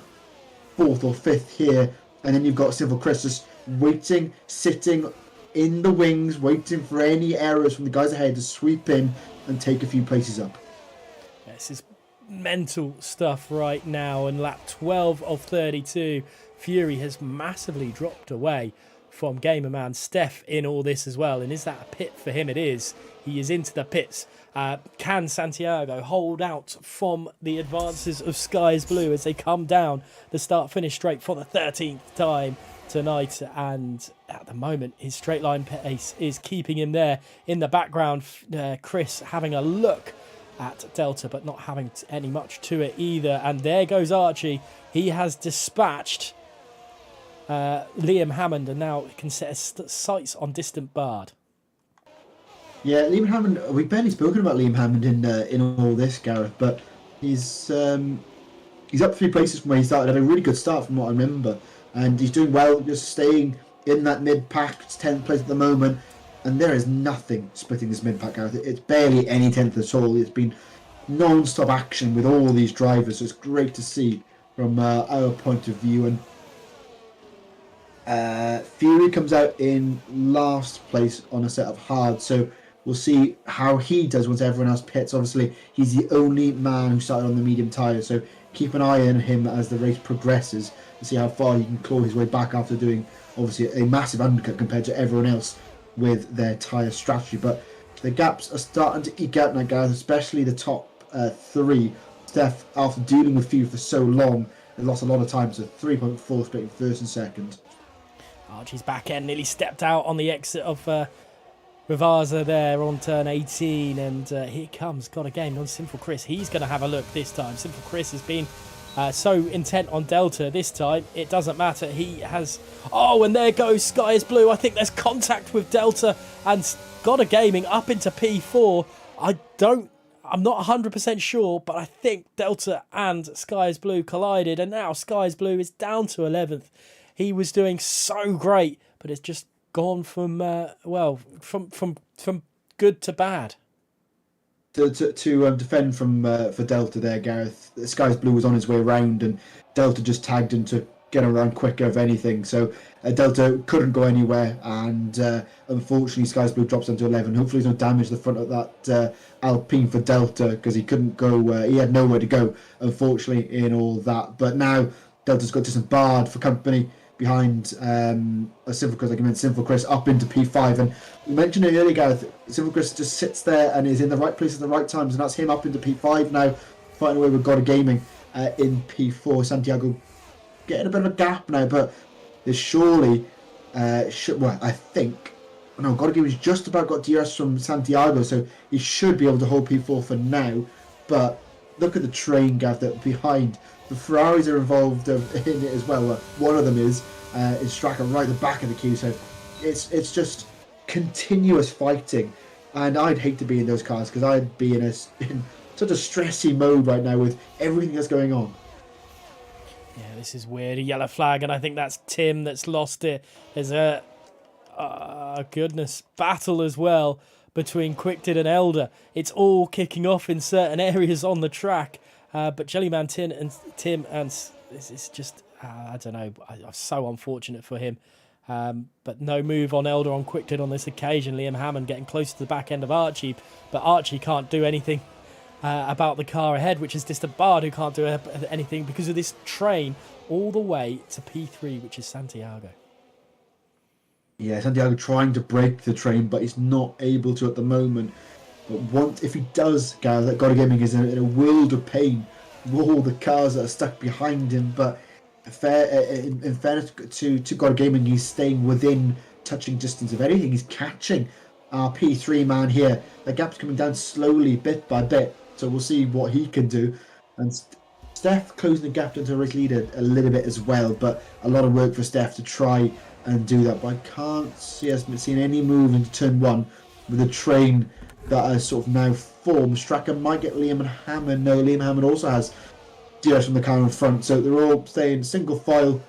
4th or 5th here. And then you've got Civil Chris just waiting, sitting in the wings, waiting for any errors from the guys ahead to sweep in and take a few places up. This is mental stuff right now, and lap 12 of 32, Fury has massively dropped away from Gamer Man Steph in all this as well. And is that a pit for him? It is. He is into the pits. Can Santiago hold out from the advances of Sky's Blue as they come down the start finish straight for the 13th time tonight? And at the moment, his straight line pace is keeping him there in the background. Chris having a look at Delta, but not having any much to it either. And there goes Archie. He has dispatched Liam Hammond, and now can set his sights on distant Bard. Yeah, Liam Hammond. We've barely spoken about Liam Hammond in all this, Gareth, but he's up 3 places from where he started. Had a really good start from what I remember, and he's doing well, just staying in that mid pack. It's 10th place at the moment, and there is nothing splitting this mid pack, Gareth. It's barely any 10th at all. It's been non-stop action with all these drivers, so it's great to see from our point of view. And Fury comes out in last place on a set of hards, so we'll see how he does once everyone else pits. Obviously, he's the only man who started on the medium tyre, so keep an eye on him as the race progresses to see how far he can claw his way back after doing, obviously, a massive undercut compared to everyone else with their tyre strategy. But the gaps are starting to eke out now, guys, especially the top 3. Steph, after dealing with Fury for so long, has lost a lot of time, so 3.4 splitting first and second. Archie's back end nearly stepped out on the exit of Ravaza there on turn 18, and here comes got a game on Sinful Chris. He's going to have a look this time. Sinful Chris has been so intent on Delta this time, it doesn't matter. He has... Oh, and there goes Sky is Blue. I think there's contact with Delta, and got a gaming up into P4. I'm not 100% sure, but I think Delta and Sky is Blue collided, and now Sky is Blue is down to 11th. He was doing so great, but it's just gone from from good to bad. To defend for Delta there, Gareth. Sky's Blue was on his way around, and Delta just tagged him to get around quicker, if anything. So Delta couldn't go anywhere, and unfortunately, Sky's Blue drops down to 11. Hopefully, there's no damage to the front of that Alpine for Delta, because he couldn't go. He had nowhere to go, unfortunately, in all that. But now Delta's got just Bard for company behind Sinful Chris, like I mentioned, Sinful Chris up into P5, and you mentioned it earlier, Gareth. Sinful Chris just sits there and is in the right place at the right times, and that's him up into P5 now, fighting away with God of Gaming in P4. Santiago getting a bit of a gap now, but there's surely, I think, no, God of Gaming's just about got DRS from Santiago, so he should be able to hold P4 for now. But look at the train, Gareth, that behind. The Ferraris are involved in it as well. One of them is Straka right at the back of the queue. So it's just continuous fighting, and I'd hate to be in those cars because I'd be in such a stressy mode right now with everything that's going on. Yeah, this is weird. A yellow flag, and I think that's Tim that's lost it. There's a battle as well between Quickdid and Elder. It's all kicking off in certain areas on the track. But Jellyman Tim and this is just, I don't know, I'm so unfortunate for him. But no move on Elder on Quickdid on this occasion. Liam Hammond getting close to the back end of Archie, but Archie can't do anything about the car ahead, which is Distant Bard, who can't do anything because of this train all the way to P3, which is Santiago. Yeah, Santiago trying to break the train, but he's not able to at the moment. But if he does, Gareth, that God of Gaming is in a world of pain with all the cars that are stuck behind him. But in fairness to God of Gaming, he's staying within touching distance of anything. He's catching our P3 man here. The gap's coming down slowly, bit by bit. So we'll see what he can do. And Steph closing the gap into race leader a little bit as well. But a lot of work for Steph to try and do that. But I can't see us seeing any move into turn 1 with a train that has sort of now formed. Straka might get Liam Hammond. No, Liam Hammond also has DRS from the car in front, so they're all staying single file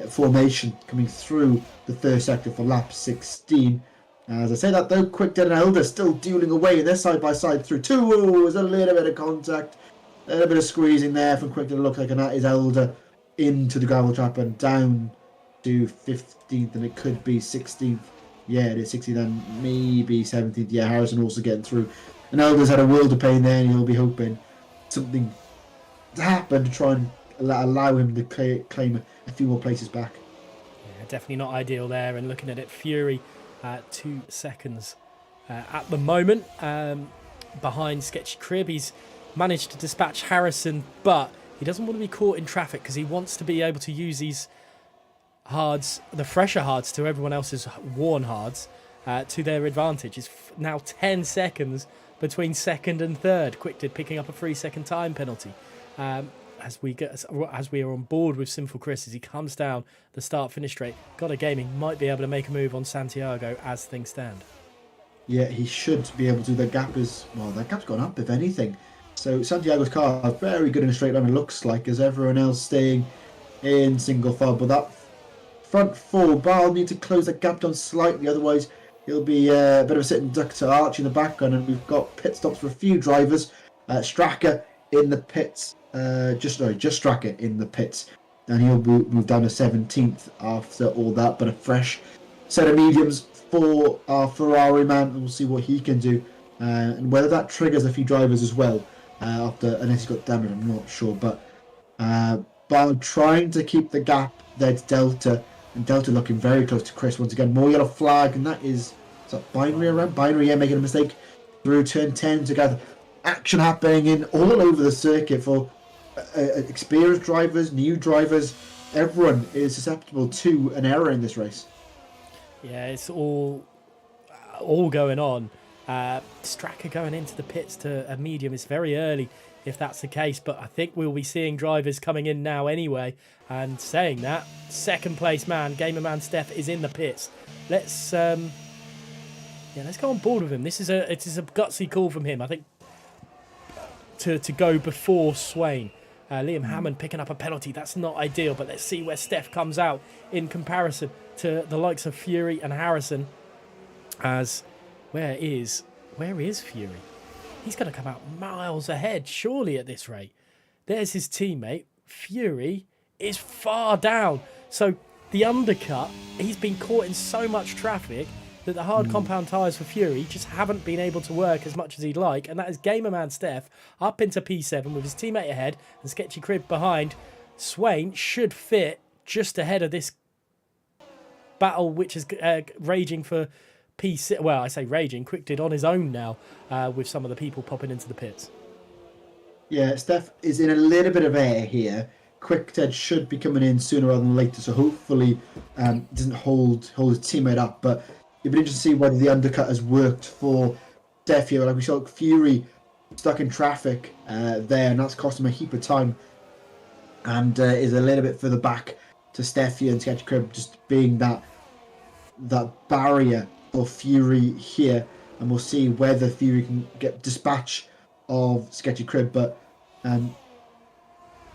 formation coming through the first sector for lap 16. As I say that though, Quickdid and Elder still dueling away. They're side by side through 2. Oh, there's a little bit of contact, a little bit of squeezing there from Quickdid. Look like, and that is Elder into the gravel trap and down to 15th, and it could be 16th. Yeah, it is 16th and maybe 17th. Yeah, Harrison also getting through. And Elder's had a world of pain there, and he'll be hoping something to happen to try and allow him to claim a few more places back. Yeah, definitely not ideal there. And looking at it, Fury 2 seconds at the moment behind Sketchy Crib. He's managed to dispatch Harrison, but he doesn't want to be caught in traffic because he wants to be able to use these hards, the fresher hards, to everyone else's worn hards to their advantage. It's now 10 seconds between second and third. Quickdid picking up a 3-second time penalty. as we are on board with Sinful Chris, as he comes down the start-finish straight, got a gaming, might be able to make a move on Santiago as things stand. Yeah, he should be able to. The gap is, well, that gap's gone up, if anything. So Santiago's car very good in a straight line, it looks like, as everyone else staying in single file. But that front four, Bale need to close that gap down slightly, otherwise he'll be a bit of a sitting duck to Archie in the background. And we've got pit stops for a few drivers. Straka in the pits, just Straka in the pits. And he'll move down to 17th after all that. But a fresh set of mediums for our Ferrari man, and we'll see what he can do. And whether that triggers a few drivers as well, unless he's got damage, I'm not sure. But Bale trying to keep the gap there to Delta, and Delta looking very close to Chris once again. More yellow flag, and that is that Binary around? Binary, yeah, making a mistake through turn 10 together. Action happening in all over the circuit for experienced drivers, new drivers. Everyone is susceptible to an error in this race. Yeah, it's all going on. Straka going into the pits to a medium is very early if that's the case, but I think we'll be seeing drivers coming in now anyway. And saying that, second place man, gamer man Steph, is in the pits. Let's go on board with him. It is a gutsy call from him, I think, to go before Swain. Liam Hammond picking up a penalty. That's not ideal, but let's see where Steph comes out in comparison to the likes of Fury and Harrison. As where is Fury? He's going to come out miles ahead, surely, at this rate. There's his teammate. Fury is far down. So the undercut, he's been caught in so much traffic that the hard compound tyres for Fury just haven't been able to work as much as he'd like. And that is Gamerman Steph up into P7 with his teammate ahead and Sketchy Crib behind. Swain should fit just ahead of this battle, which is raging for P6. Well, I say raging. Quick did on his own now with some of the people popping into the pits. Yeah, Steph is in a little bit of air here. Quick Ted should be coming in sooner rather than later, so hopefully doesn't hold his teammate up. But it'd be interesting to see whether the undercut has worked for Steph here. Like we saw Fury stuck in traffic there, and that's cost him a heap of time. And is a little bit further back to Steph here and Sketchy Crib, just being that barrier for Fury here. And we'll see whether Fury can get dispatch of Sketchy Crib. But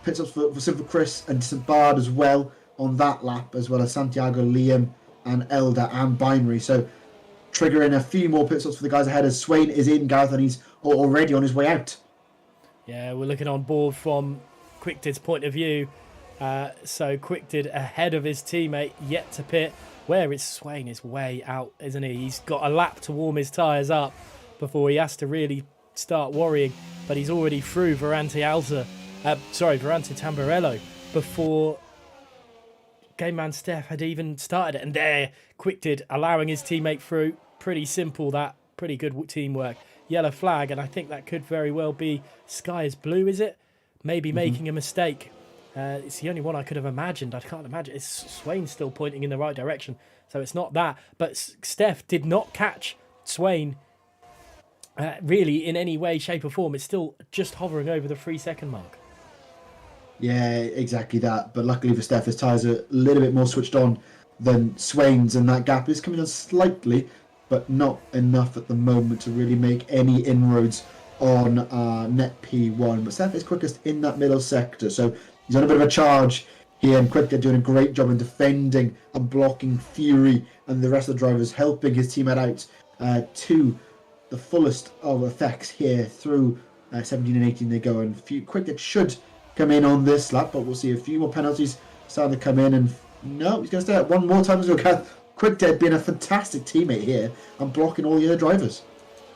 pit stops for Simple Chris and Distant Bard as well on that lap, as well as Santiago, Liam, and Elder and Binary. So triggering a few more pit stops for the guys ahead as Swain is in, Gareth, and he's already on his way out. Yeah, we're looking on board from Quickdid's point of view. So Quickdid ahead of his teammate, yet to pit. Where is Swain? Is way out, isn't he? He's got a lap to warm his tyres up before he has to really start worrying. But he's already through Verante Tamburello before Game Man Steph had even started it. And there, Quickdid allowing his teammate through. Pretty simple, that. Pretty good teamwork. Yellow flag, and I think that could very well be Sky is Blue, is it? Maybe making a mistake. It's the only one I could have imagined. I can't imagine. It's Swain still pointing in the right direction, so it's not that. But Steph did not catch Swain really in any way, shape or form. It's still just hovering over the 3-second mark. Yeah, exactly that. But luckily for Steph, his tyres are a little bit more switched on than Swain's, and that gap is coming down slightly, but not enough at the moment to really make any inroads on net P1. But Steph is quickest in that middle sector, so he's on a bit of a charge here, and Quick, they're doing a great job in defending and blocking Fury and the rest of the drivers, helping his teammate out to the fullest of effects here through 17 and 18 they go. And Quick, that should come in on this lap, but we'll see a few more penalties starting to come in. And no, he's going to stay out one more time as well. Quick Dead being a fantastic teammate here and blocking all the other drivers.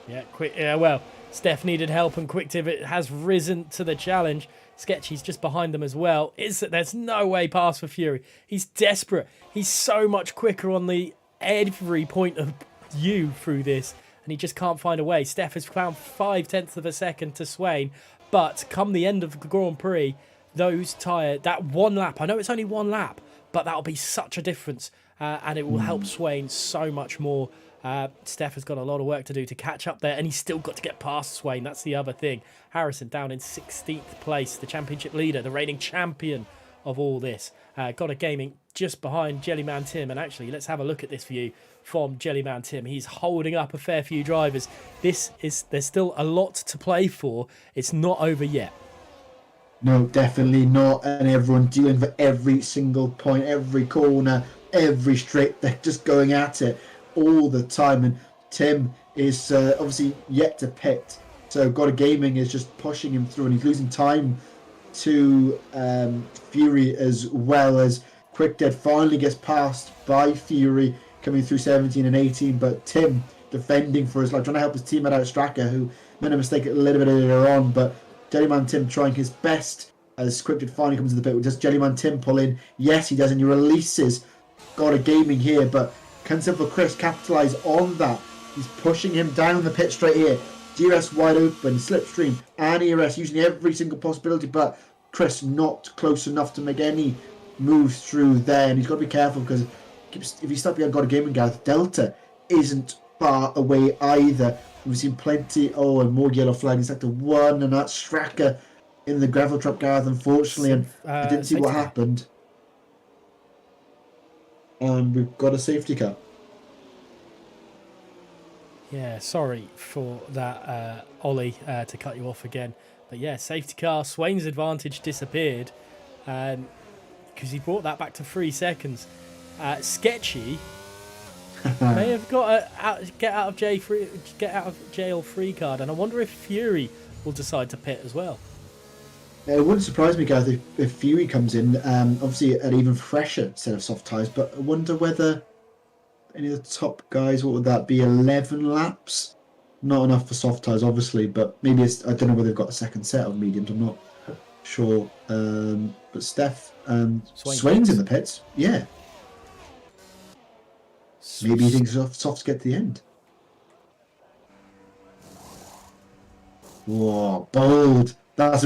Yeah, well, Steph needed help, and Quick Tip has risen to the challenge. Sketchy's just behind them as well. There's no way past for Fury. He's desperate. He's so much quicker on every point of view through this, and he just can't find a way. Steph has found 0.5 of a second to Swain, but come the end of the Grand Prix, that one lap, I know it's only one lap, but that'll be such a difference, and it will help Swain so much more Steph has got a lot of work to do to catch up there, and he's still got to get past Swain. That's the other thing. Harrison down in 16th place, the championship leader, the reigning champion of all this. Got a gaming just behind Jellyman Tim, and actually, let's have a look at this view from Jellyman Tim. He's holding up a fair few drivers. There's still a lot to play for. It's not over yet. No, definitely not. And everyone dealing for every single point, every corner, every straight. They're just going at it all the time. And Tim is obviously yet to pit. So God of Gaming is just pushing him through, and he's losing time to Fury, as well as Quick Dead finally gets passed by Fury coming through 17 and 18. But Tim defending for his life, trying to help his teammate out, Straka, who made a mistake a little bit earlier on. But Jellyman Tim trying his best as Scripted finally comes to the pit. Does Jellyman Tim pull in? Yes, he does, and he releases God of Gaming here, but can Silver Chris capitalise on that? He's pushing him down the pit straight here. DRS wide open, Slipstream and ERS using every single possibility, but Chris not close enough to make any moves through there, and he's got to be careful because if he's stuck behind God of Gaming, Gareth, Delta isn't far away either. We've seen plenty, and more yellow flag in sector 1, and that's Straka in the gravel trap, Gareth, unfortunately, and I didn't see what happened. And we've got a safety car. Yeah, sorry for that, Ollie, to cut you off again. But yeah, safety car, Swain's advantage disappeared because he brought that back to 3 seconds. Sketchy may have got a get out of jail free card, and I wonder if Fury will decide to pit as well. It wouldn't surprise me, Gareth, if Fury comes in, obviously an even fresher set of soft tyres, but I wonder whether any of the top guys, what would that be, 11 laps? Not enough for soft tyres, obviously, but maybe I don't know whether they've got a second set of mediums, I'm not sure. But Steph, Swain's in the pits, yeah. Maybe he thinks softs get to the end. Whoa, bold. This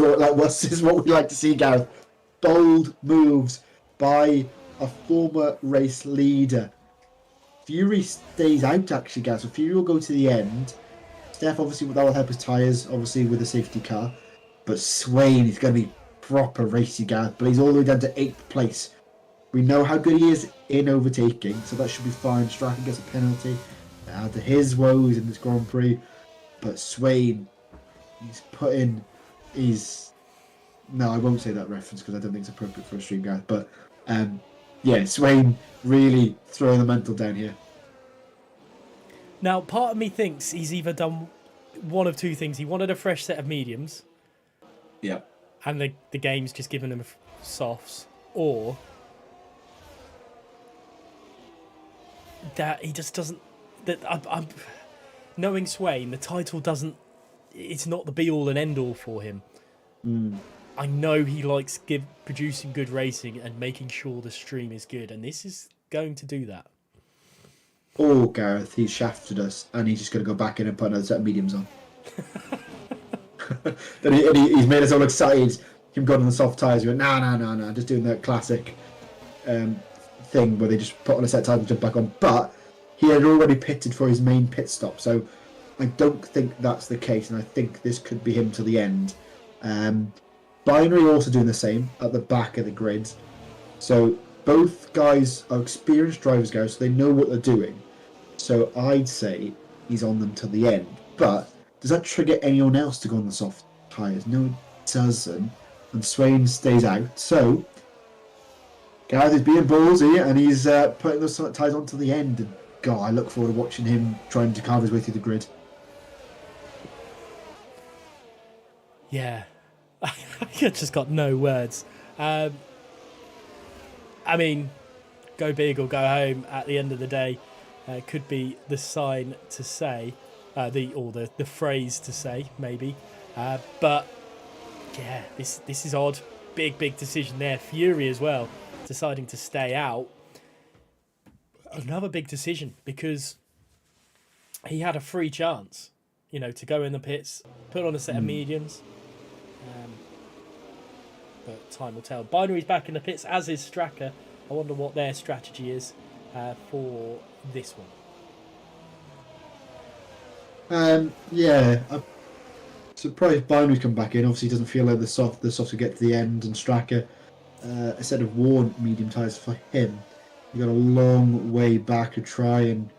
is what we like to see, Gareth. Bold moves by a former race leader. Fury stays out, actually, Gareth. So Fury will go to the end. Steph, obviously, that will help his tyres, obviously, with the safety car. But Swain is going to be proper racy, Gareth. But he's all the way down to 8th place. We know how good he is in overtaking, so that should be fine. Straka gets a penalty. Add to his woes in this Grand Prix. But Swain, no, I won't say that reference because I don't think it's appropriate for a stream, Gareth. But yeah, Swain really throwing the mental down here. Now, part of me thinks he's either done one of two things. He wanted a fresh set of mediums. Yeah. And the game's just given him softs. Or that he just doesn't... I'm knowing Swain, the title doesn't... It's not the be-all and end-all for him. I know he likes producing good racing and making sure the stream is good, and this is going to do that. Oh, Gareth, he's shafted us, and he's just going to go back in and put another set of mediums on. Then he's made us all excited. Him going on the soft tyres, he went, no, just doing that classic thing where they just put on a set of tyres and jump back on. But he had already pitted for his main pit stop, so I don't think that's the case, and I think this could be him to the end. Binary also doing the same at the back of the grid. So both guys are experienced drivers, guys, so they know what they're doing. So I'd say he's on them till the end. But does that trigger anyone else to go on the soft tyres? No, it doesn't. And Swain stays out. So Gareth is being ballsy, and he's putting those tyres on till the end. And God, I look forward to watching him trying to carve his way through the grid. Yeah. I just got no words. I mean, go big or go home at the end of the day could be the sign to say, the phrase to say, maybe. But, yeah, this is odd. Big decision there. Fury as well, deciding to stay out. Another big decision, because he had a free chance, to go in the pits, put on a set of mediums. But time will tell. Binary's back in the pits, as is Straka. I wonder what their strategy is for this one. Yeah, I'm surprised Binary's come back in. Obviously, it doesn't feel like the soft will get to the end, and Straka, a set of worn medium tyres for him. You got a long way back to try and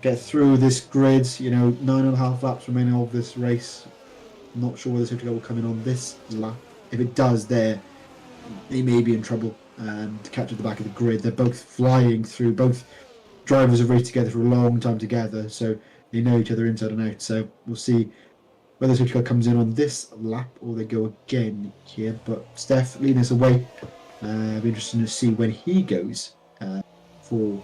get through this grid. 9.5 laps remaining of this race. Not sure whether safety car will come in on this lap. If it does, they may be in trouble to catch at the back of the grid. They're both flying through. Both drivers have raced together for a long time together, so they know each other inside and out. So we'll see whether safety car comes in on this lap or they go again here. But Steph leading us away. It'll be interesting to see when he goes for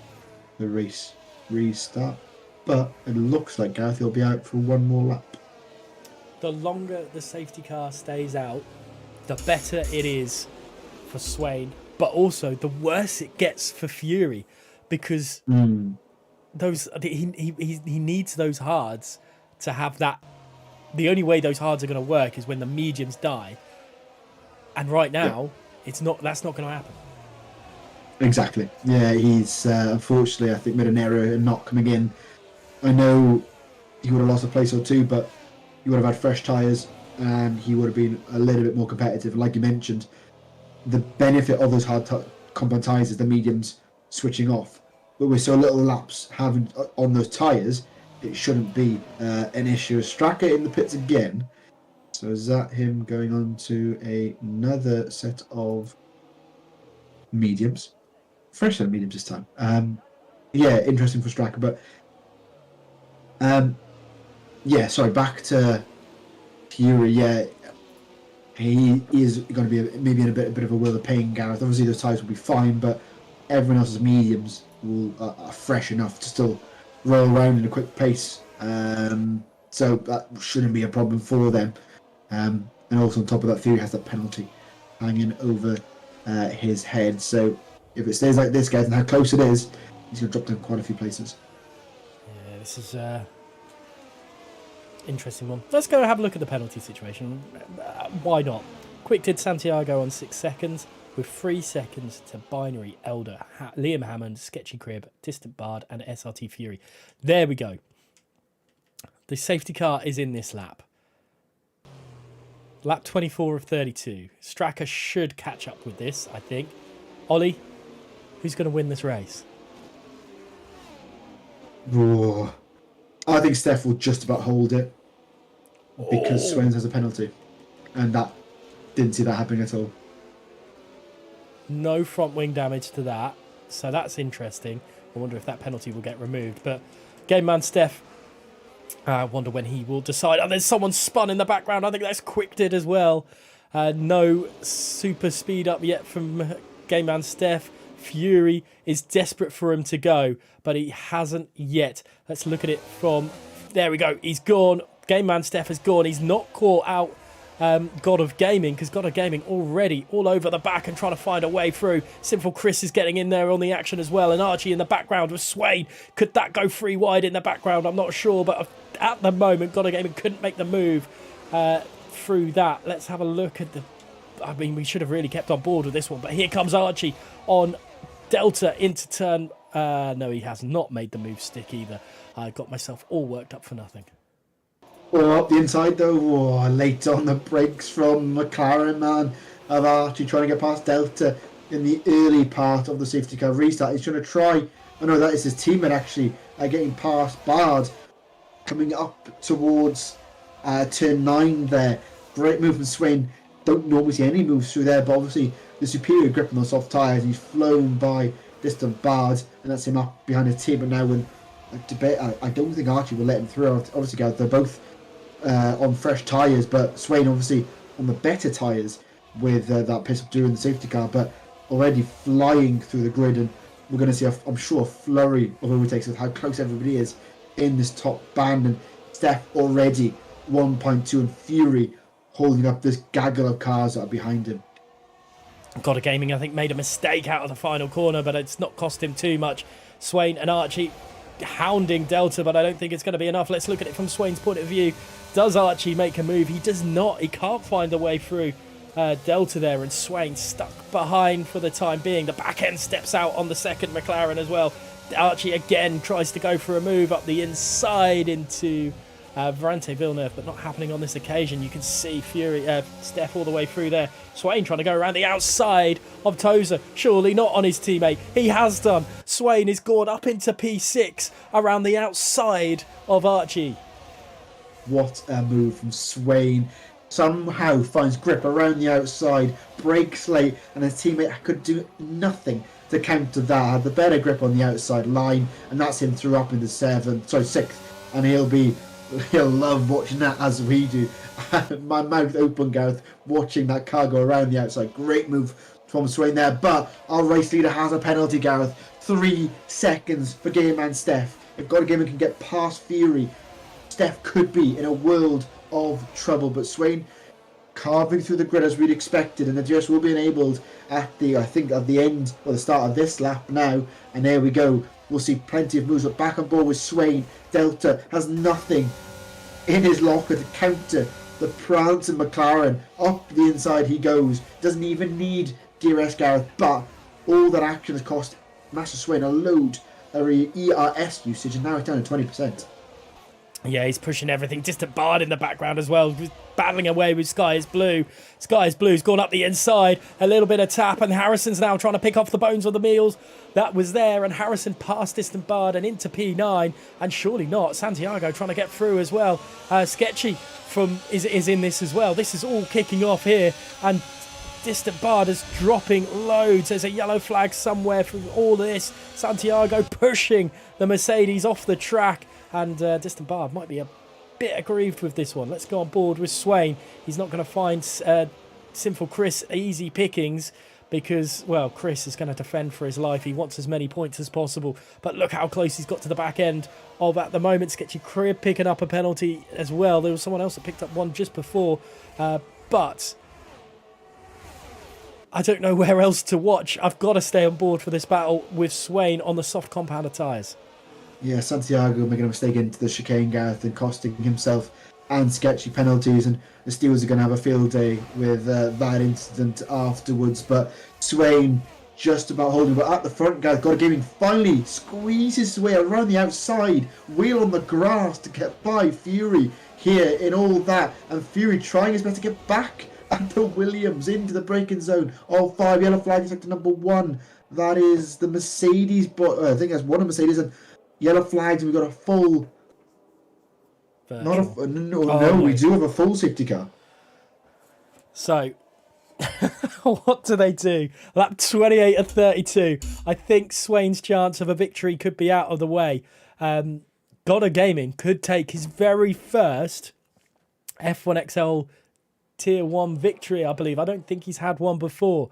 the race restart. But it looks like Gareth will be out for one more lap. The longer the safety car stays out, the better it is for Swain, but also the worse it gets for Fury, because he needs those hards to have that. The only way those hards are going to work is when the mediums die, and right now that's not going to happen. Exactly. Yeah, he's unfortunately, I think, made an error in not coming in. I know he would have lost a place or two, but he would have had fresh tyres and he would have been a little bit more competitive. Like you mentioned, the benefit of those hard compound tyres is the mediums switching off. But with so little laps having on those tyres, it shouldn't be an issue. Straka in the pits again. So is that him going on to another set of mediums? Fresh set of mediums this time. Interesting for Straka, but back to Fury. Yeah, he is going to be maybe in a bit of a world of pain, Gareth. Obviously, those tyres will be fine, but everyone else's mediums are fresh enough to still roll around in a quick pace. So that shouldn't be a problem for them. And also on top of that, Fury has that penalty hanging over his head. So if it stays like this, guys, and how close it is, he's going to drop down quite a few places. Yeah, this is interesting one. Let's go have a look at the penalty situation. Why not? Quick did Santiago on 6 seconds, with 3 seconds to Binary, Elder, Liam Hammond, Sketchy Crib, Distant Bard, and SRT Fury. There we go. The safety car is in this lap. Lap 24 of 32. Straka should catch up with this, I think. Ollie, who's going to win this race? Whoa. I think Steph will just about hold it because Swains has a penalty, and that didn't see that happening at all. No front wing damage to that, so that's interesting. I wonder if that penalty will get removed. But game man Steph, I wonder when he will decide. Oh, there's someone spun in the background. I think that's Quick did as well. No super speed up yet from game man Steph. Fury is desperate for him to go, but he hasn't yet. Let's look at it from... There we go. He's gone. Game man Steph has gone. He's not caught out God of Gaming, because God of Gaming already all over the back and trying to find a way through. Sinful Chris is getting in there on the action as well, and Archie in the background with Swain. Could that go free wide in the background? I'm not sure, but at the moment, God of Gaming couldn't make the move through that. Let's have a look at the... I mean, we should have really kept on board with this one, but here comes Archie on Delta into turn... no, he has not made the move stick either. I got myself all worked up for nothing. Well, up the inside though, late on the brakes from McLaren, man, of Archie trying to get past Delta in the early part of the safety car restart. He's trying to try, I know that is his teammate actually, getting past Bard, coming up towards turn 9 there. Great move from Swain. Don't normally see any moves through there, but obviously the superior grip on those soft tyres. He's flown by Distant Bard, and that's him up behind his team. But now when debate, I don't think Archie will let him through. Obviously, guys, they're both on fresh tyres, but Swain obviously on the better tyres with that piss up during the safety car, but already flying through the grid, and we're going to see, I'm sure, a flurry of overtakes with how close everybody is in this top band. And Steph already 1.2 and Fury holding up this gaggle of cars that are behind him. God of Gaming, I think, made a mistake out of the final corner, but it's not cost him too much. Swain and Archie hounding Delta, but I don't think it's going to be enough. Let's look at it from Swain's point of view. Does Archie make a move? He does not. He can't find a way through Delta there, and Swain stuck behind for the time being. The back end steps out on the second McLaren as well. Archie again tries to go for a move up the inside into Varante Villeneuve, but not happening on this occasion. You can see Steph all the way through there. Swain trying to go around the outside of Tozer. Surely not on his teammate. He has done. Swain is gone up into P6 around the outside of Archie. What a move from Swain. Somehow finds grip around the outside, breaks late, and his teammate could do nothing to counter that. Had the better grip on the outside line, and that's him through up into sixth, and he'll love watching that as we do. My mouth open, Gareth, watching that car go around the outside. Great move from Swain there, but our race leader has a penalty, Gareth. 3 seconds for Game Man Steph. If God Gamer can get past Fury, Steph could be in a world of trouble, but Swain carving through the grid as we'd expected, and the DRS will be enabled at the end or the start of this lap now, and there we go. We'll see plenty of moves, but back on board with Swain. Delta has nothing in his locker to counter the prancing McLaren. Up the inside he goes. Doesn't even need DRS, Gareth, but all that action has cost Master Swain a load of ERS usage, and now it's down to 20%. Yeah, he's pushing everything. Distant Bard in the background as well, battling away with Sky is Blue. Sky is Blue's gone up the inside. A little bit of tap, and Harrison's now trying to pick off the bones of the meals. That was there, and Harrison past Distant Bard and into P9, and surely not. Santiago trying to get through as well. Sketchy is in this as well. This is all kicking off here, and Distant Bard is dropping loads. There's a yellow flag somewhere for all of this. Santiago pushing the Mercedes off the track. And Distant Bard might be a bit aggrieved with this one. Let's go on board with Swain. He's not going to find Sinful Chris easy pickings because, well, Chris is going to defend for his life. He wants as many points as possible. But look how close he's got to the back end of, at the moment, Sketchy Crib picking up a penalty as well. There was someone else that picked up one just before. But I don't know where else to watch. I've got to stay on board for this battle with Swain on the soft compounder tyres. Yeah, Santiago making a mistake into the chicane, Gareth, and costing himself and Sketchy penalties, and the Steelers are going to have a field day with that incident afterwards. But Swain just about holding, but at the front, Gareth, God Gaming finally squeezes his way around the outside, wheel on the grass to get by Fury here in all that, and Fury trying his best to get back at the Williams into the braking zone. All 5 yellow flags sector number 1. That is the Mercedes, but I think that's one of Mercedes, and yellow flags, and we've got a full. We do have a full safety car. So, what do they do? Lap 28 of 32. I think Swain's chance of a victory could be out of the way. Goddard Gaming could take his very first F1XL Tier 1 victory, I believe. I don't think he's had one before.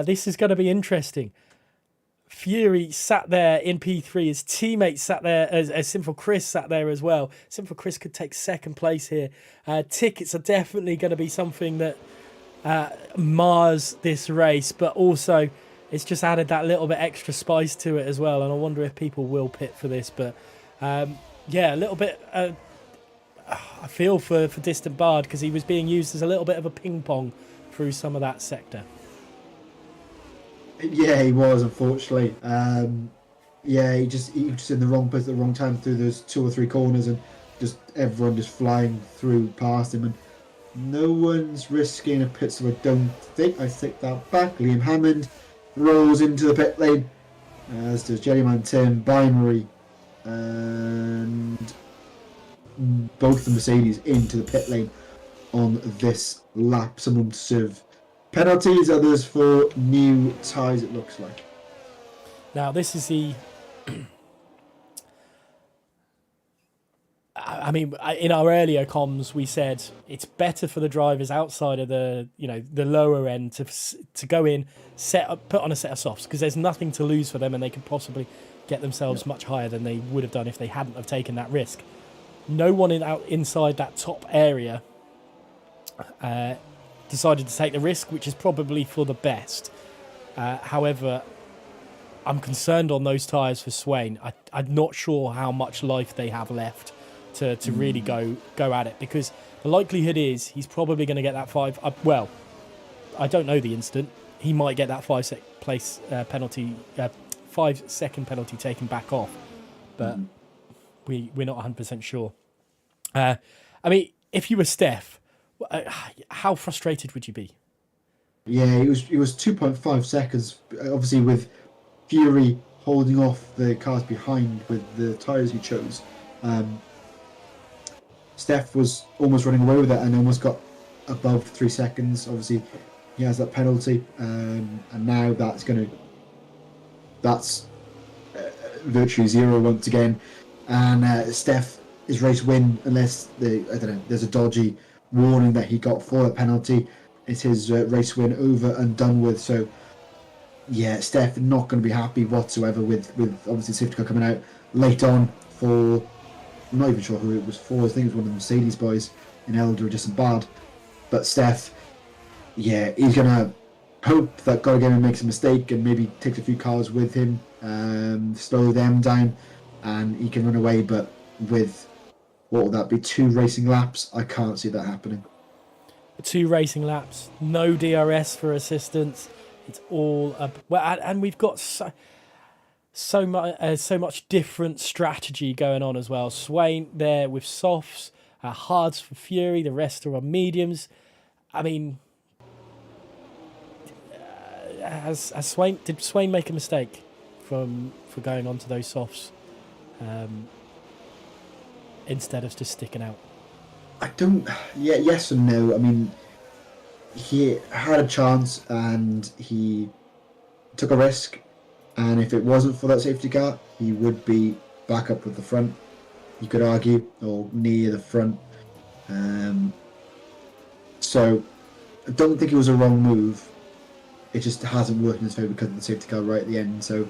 This is going to be interesting. Fury sat there in P3. His teammate sat there, as Sinful Chris sat there as well. Sinful Chris could take second place here. Tickets are definitely going to be something that mars this race, but also it's just added that little bit extra spice to it as well. And I wonder if people will pit for this. But yeah, a little bit. I feel for Distant Bard because he was being used as a little bit of a ping pong through some of that sector. Yeah, he was, unfortunately. He was just in the wrong place at the wrong time through those 2 or 3 corners, and just everyone just flying through past him, and no one's risking a pit stop. I don't think. I take that back. Liam Hammond rolls into the pit lane, as does Jellyman Tim, Binary, and both the Mercedes into the pit lane on this lap. Someone to serve penalties, others for new tyres, it looks like. Now, this is the... I mean, in our earlier comms, we said it's better for the drivers outside of the lower end to go in, put on a set of softs, because there's nothing to lose for them, and they could possibly get themselves much higher than they would have done if they hadn't have taken that risk. No one inside that top area decided to take the risk, which is probably for the best. However, I'm concerned on those tyres for Swain. I'm not sure how much life they have left to really go at it, because the likelihood is he's probably going to get that 5. Well, I don't know the instant. He might get that 5-second penalty taken back off, but we're not 100% sure. I mean, if you were Steph, how frustrated would you be? Yeah, it was 2.5 seconds. Obviously, with Fury holding off the cars behind with the tyres he chose. Steph was almost running away with it and almost got above 3 seconds. Obviously, he has that penalty, and now that's virtually zero once again. And Steph his race win unless there's a dodgy warning that he got for a penalty. It's his race win over and done with. So yeah, Steph not going to be happy whatsoever with obviously safety car coming out late on for. I'm not even sure who it was for. I think it was one of the Mercedes boys in Elder, just bad. But Steph, yeah, he's going to hope that God again makes a mistake and maybe takes a few cars with him, slow them down, and he can run away. But with, what will that be, 2 racing laps? I can't see that happening. 2 racing laps, no DRS for assistance. It's all and we've got so much different strategy going on as well. Swain there with softs, hards for Fury. The rest are on mediums. I mean, did Swain make a mistake for going onto those softs instead of just sticking out? I don't. Yeah, yes and no. I mean, he had a chance and he took a risk. And if it wasn't for that safety car, he would be back up with the front. You could argue, or near the front. So I don't think it was a wrong move. It just hasn't worked in his favour because of the safety car right at the end. So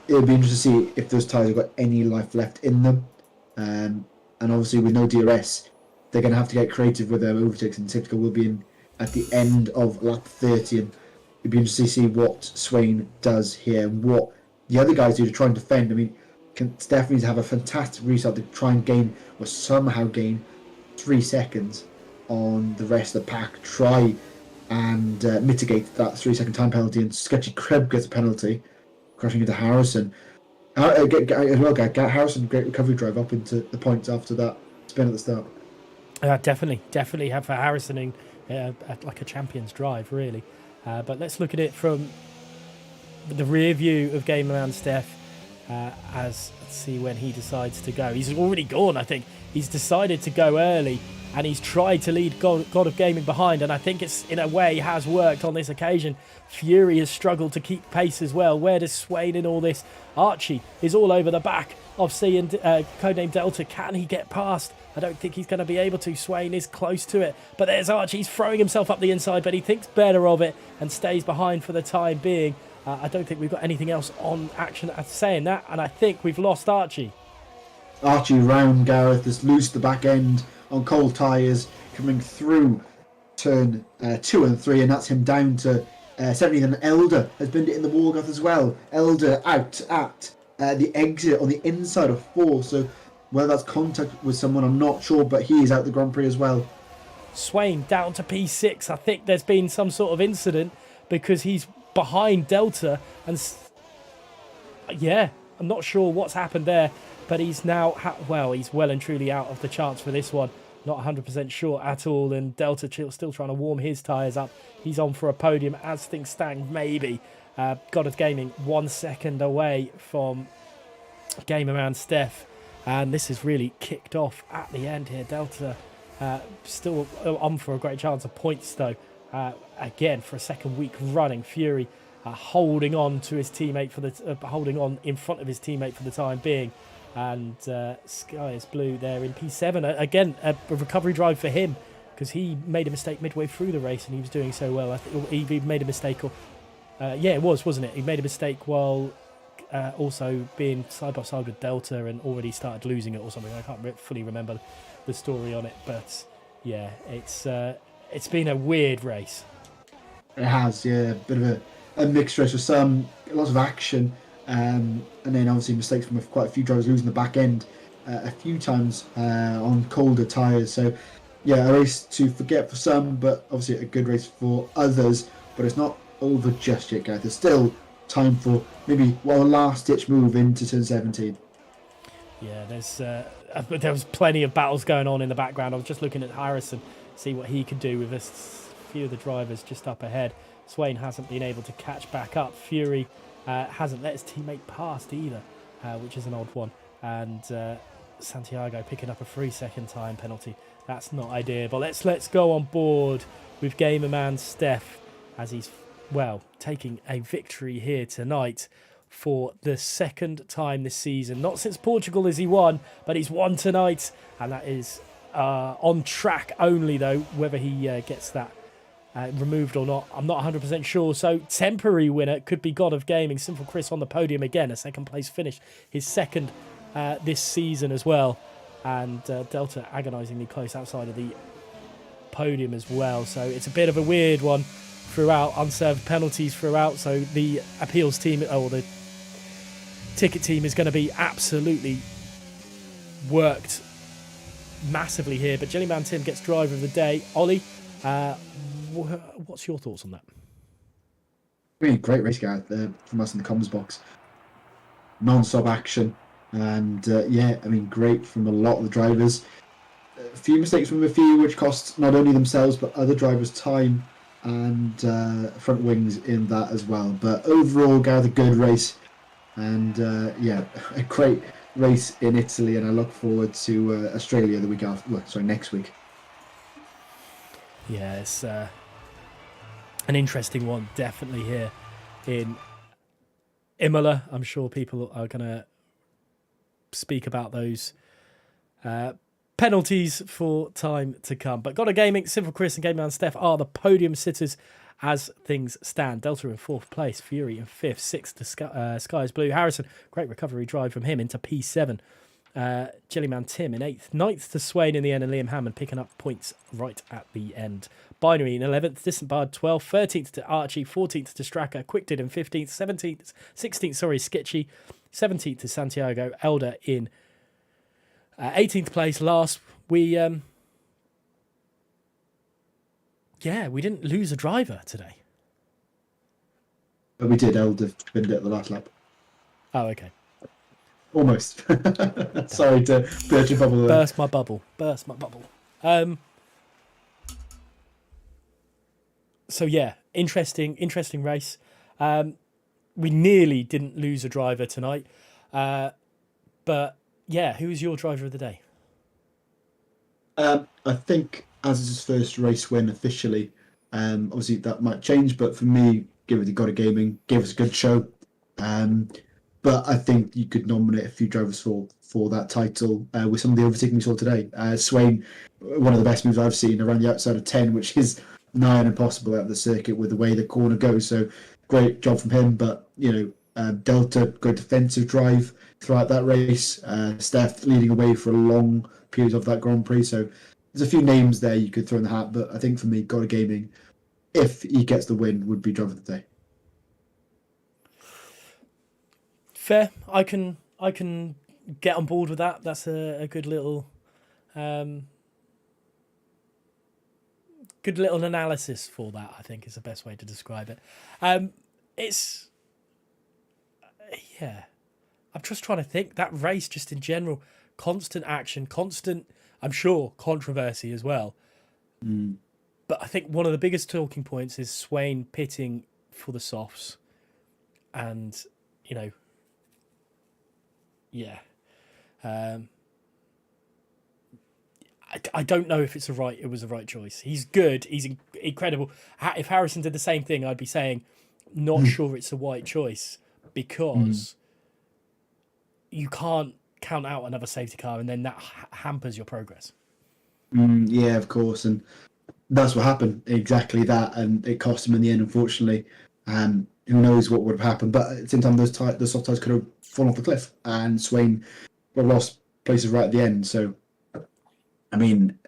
it'll be interesting to see if those tyres have got any life left in them. And obviously with no DRS, they're going to have to get creative with their overtakes, and the safety car will be in at the end of lap 30. And it'd be interesting to see what Swain does here and what the other guys do to try and defend. I mean, Steph needs to have a fantastic restart to try and gain, or somehow gain, 3 seconds on the rest of the pack. Try and mitigate that 3 second time penalty, and Sketchy Kreb gets a penalty, crashing into Harrison. Harrison, great recovery drive up into the points after that spin at the start. Definitely have for Harrison like a champion's drive, really. But let's look at it from the rear view of Gamerman Steph. Let's see when he decides to go. He's already gone, I think. He's decided to go early, and he's tried to lead God of Gaming behind, and I think it's, in a way, has worked on this occasion. Fury has struggled to keep pace as well. Where does Swain in all this? Archie is all over the back of C and codename Delta. Can he get past? I don't think he's going to be able to. Swain is close to it, but there's Archie. He's throwing himself up the inside, but he thinks better of it and stays behind for the time being. I don't think we've got anything else on action saying that, and I think we've lost Archie. Archie round Gareth has loosed the back end on cold tyres coming through turn 2 and 3, and that's him down to 70. And Elder has been in the Wargoth as well. Elder out at the exit on the inside of 4, so whether that's contact with someone, I'm not sure, but he is out the Grand Prix as well. Swain down to P6. I think there's been some sort of incident because he's behind Delta, and yeah, I'm not sure what's happened there, but he's now he's well and truly out of the chance for this one. Not 100% sure at all, and Delta still trying to warm his tyres up. He's on for a podium as things stand, maybe. God of Gaming 1 second away from Gamerman Steph, and this is really kicked off at the end here. Delta still on for a great chance of points though. Again, for a second week running, Fury holding on to his teammate holding on in front of his teammate for the time being, and Sky is Blue there in P7. Again, a recovery drive for him because he made a mistake midway through the race and he was doing so well. I think he made a mistake, wasn't it? He made a mistake while also being side by side with Delta and already started losing it or something. I can't fully remember the story on it, but yeah, it's been a weird race. It has, yeah, a bit of a mixed race with lots of action, and then obviously mistakes from quite a few drivers losing the back end a few times on colder tyres. So yeah, a race to forget for some, but obviously a good race for others. But it's not over just yet, guys. There's still time for maybe a last ditch move into turn 17. Yeah, there was plenty of battles going on in the background. I was just looking at Harrison, see what he could do with a few of the drivers just up ahead. Swain hasn't been able to catch back up. Fury hasn't let his teammate past either, which is an odd one. And Santiago picking up a 3-second time penalty. That's not ideal. But let's go on board with gamer man Steph as he's, well, taking a victory here tonight for the second time this season. Not since Portugal has he won, but he's won tonight. And that is on track only, though. Whether he gets that removed or not, I'm not 100% sure. So temporary winner could be God of Gaming. Simple Chris on the podium again, a second place finish, his second this season as well. And Delta agonisingly close outside of the podium as well. So it's a bit of a weird one throughout, unserved penalties throughout. So the appeals team, or the ticket team, is going to be absolutely worked massively here. But Jellyman Tim gets driver of the day. Ollie, what's your thoughts on that? Really great race, Gareth, from us in the comms box. Non-stop action, and great from a lot of the drivers. A few mistakes from a few, which cost not only themselves but other drivers time and front wings in that as well. But overall, Gareth, a good race, and a great race in Italy, and I look forward to Australia the week after. Well, sorry, next week. Yeah, it's an interesting one, definitely here in Imola. I'm sure people are going to speak about those penalties for time to come. But Gotta Gaming, Simple Chris and Game Man Steph are the podium sitters as things stand. Delta in 4th place, Fury in 5th, 6th to Sky's Blue. Harrison, great recovery drive from him into P7. Jellyman Tim in 8th, 9th to Swain in the end, and Liam Hammond picking up points right at the end. Binary in 11th, Distant Bard 12th, 13th to Archie, 14th to Straka, Quickdid in 15th, 16th, Skitchy, 17th to Santiago, Elder in 18th place. Last, we didn't lose a driver today. But we did. Elder pinned it at the last lap. Oh, okay. Almost. Sorry to burst your bubble. Burst my bubble. So yeah, interesting race. We nearly didn't lose a driver tonight. But yeah, who's your driver of the day? I think as his first race win officially, obviously that might change, but for me, give it to Gotta Gaming, gave us a good show. But I think you could nominate a few drivers for that title with some of the overtaking we saw today. Swain, one of the best moves I've seen around the outside of 10, which is nigh on impossible out of the circuit with the way the corner goes. So great job from him. But, Delta, good defensive drive throughout that race. Steph leading away for a long period of that Grand Prix. So there's a few names there you could throw in the hat. But I think for me, Gotta Gaming, if he gets the win, would be driver of the day. Fair. I can get on board with that. That's a good little analysis for that, I think is the best way to describe it. I'm just trying to think. That race, just in general, constant action, I'm sure, controversy as well. But I think one of the biggest talking points is Swain pitting for the softs. And, I don't know if it was the right choice. He's good. He's incredible. If Harrison did the same thing, I'd be saying, not sure it's the right choice, because you can't count out another safety car, and then that hampers your progress. Yeah, of course. And that's what happened. Exactly that. And it cost him in the end, unfortunately. Who knows what would have happened? But at the same time, the soft tires could have fallen off the cliff, and Swain would have lost places right at the end. So, I mean,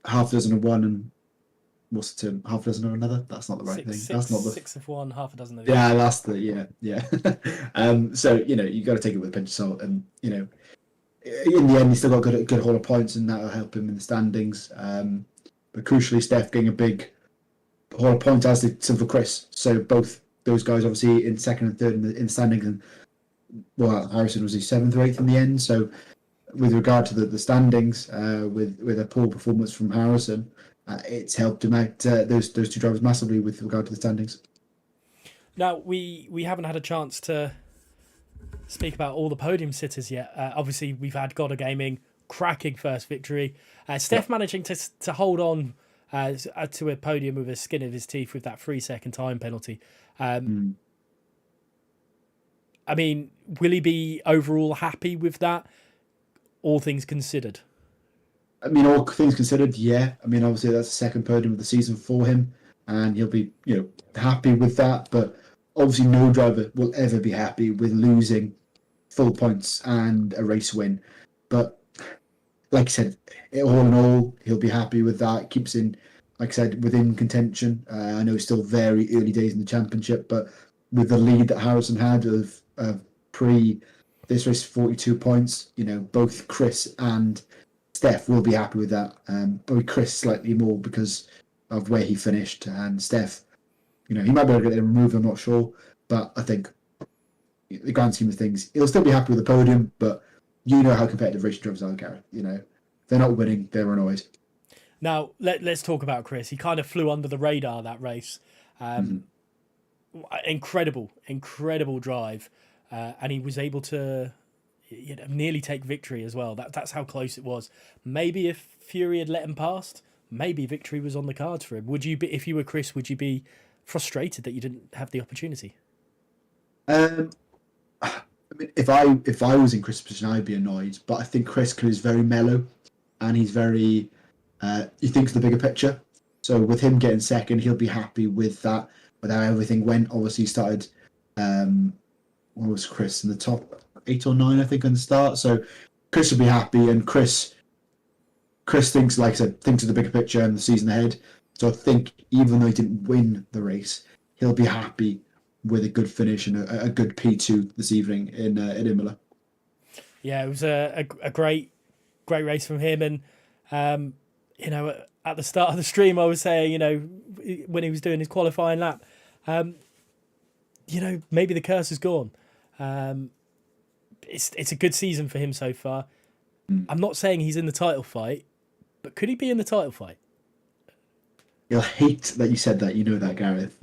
half a dozen of one, and what's the term? Half a dozen of another? That's not the right thing. That's not the 6 of one, half a dozen of the other. Yeah, that's the so you got to take it with a pinch of salt, and in the end, he's still got a good haul of points, and that'll help him in the standings. But crucially, Steph getting a big haul of points, as did Simple Chris. So both those guys obviously in second and third in the standings, and well, Harrison was he 7th or 8th in the end. So with regard to the standings, with a poor performance from Harrison, it's helped him out, those two drivers massively with regard to the standings. Now, we haven't had a chance to speak about all the podium sitters yet. Obviously, we've had Goddard Gaming, cracking first victory. Steph managing to hold on to a podium with a skin of his teeth with that 3-second time penalty. I mean, will he be overall happy with that, all things considered? I mean, all things considered, yeah. I mean, obviously that's the second podium of the season for him, and he'll be, happy with that. But obviously, no driver will ever be happy with losing full points and a race win. But like I said, all in all, he'll be happy with that. Keeps in, like I said, within contention. I know it's still very early days in the championship, but with the lead that Harrison had of pre this race, 42 points, both Chris and Steph will be happy with that. Probably Chris slightly more because of where he finished, and Steph, he might be able to get it removed, I'm not sure, but I think the grand scheme of things, he'll still be happy with the podium, but you know how competitive racing drivers are, Gareth. If they're not winning, they're annoyed. Now, let's talk about Chris. He kind of flew under the radar that race. Incredible drive. And he was able to nearly take victory as well. That's how close it was. Maybe if Fury had let him past, maybe victory was on the cards for him. Would you be, if you were Chris, would you be frustrated that you didn't have the opportunity? I mean, if I was in Chris' position, I'd be annoyed. But I think Chris is very mellow, and he's very he thinks the bigger picture. So with him getting second, he'll be happy with that. With how everything went, obviously he started. What was Chris in the top 8 or 9? I think on the start. So Chris will be happy, and Chris thinks, like I said, thinks of the bigger picture and the season ahead. So I think even though he didn't win the race, he'll be happy with a good finish and a good P2 this evening in Imola. Yeah, it was a great race from him, and at the start of the stream I was saying, when he was doing his qualifying lap, maybe the curse is gone. It's a good season for him so far. I'm not saying he's in the title fight, but could he be in the title fight? He'll hate that you said that. You know that, Gareth.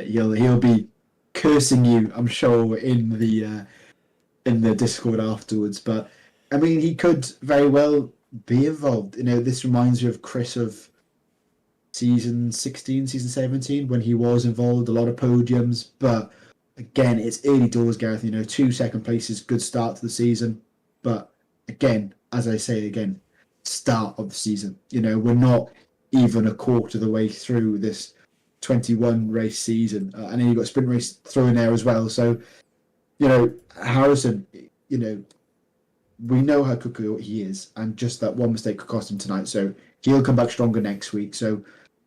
He'll be cursing you, I'm sure, in the Discord afterwards. But I mean, he could very well be involved. This reminds me of Chris of season 16, season 17, when he was involved, a lot of podiums. But again, it's early doors, Gareth. 2 second places, good start to the season. But again, as I say again, start of the season. We're not even a quarter of the way through this 21 race season, and then you've got a sprint race thrown in there as well. So, Harrison, we know how cuckoo he is, and just that one mistake could cost him tonight. So he'll come back stronger next week. So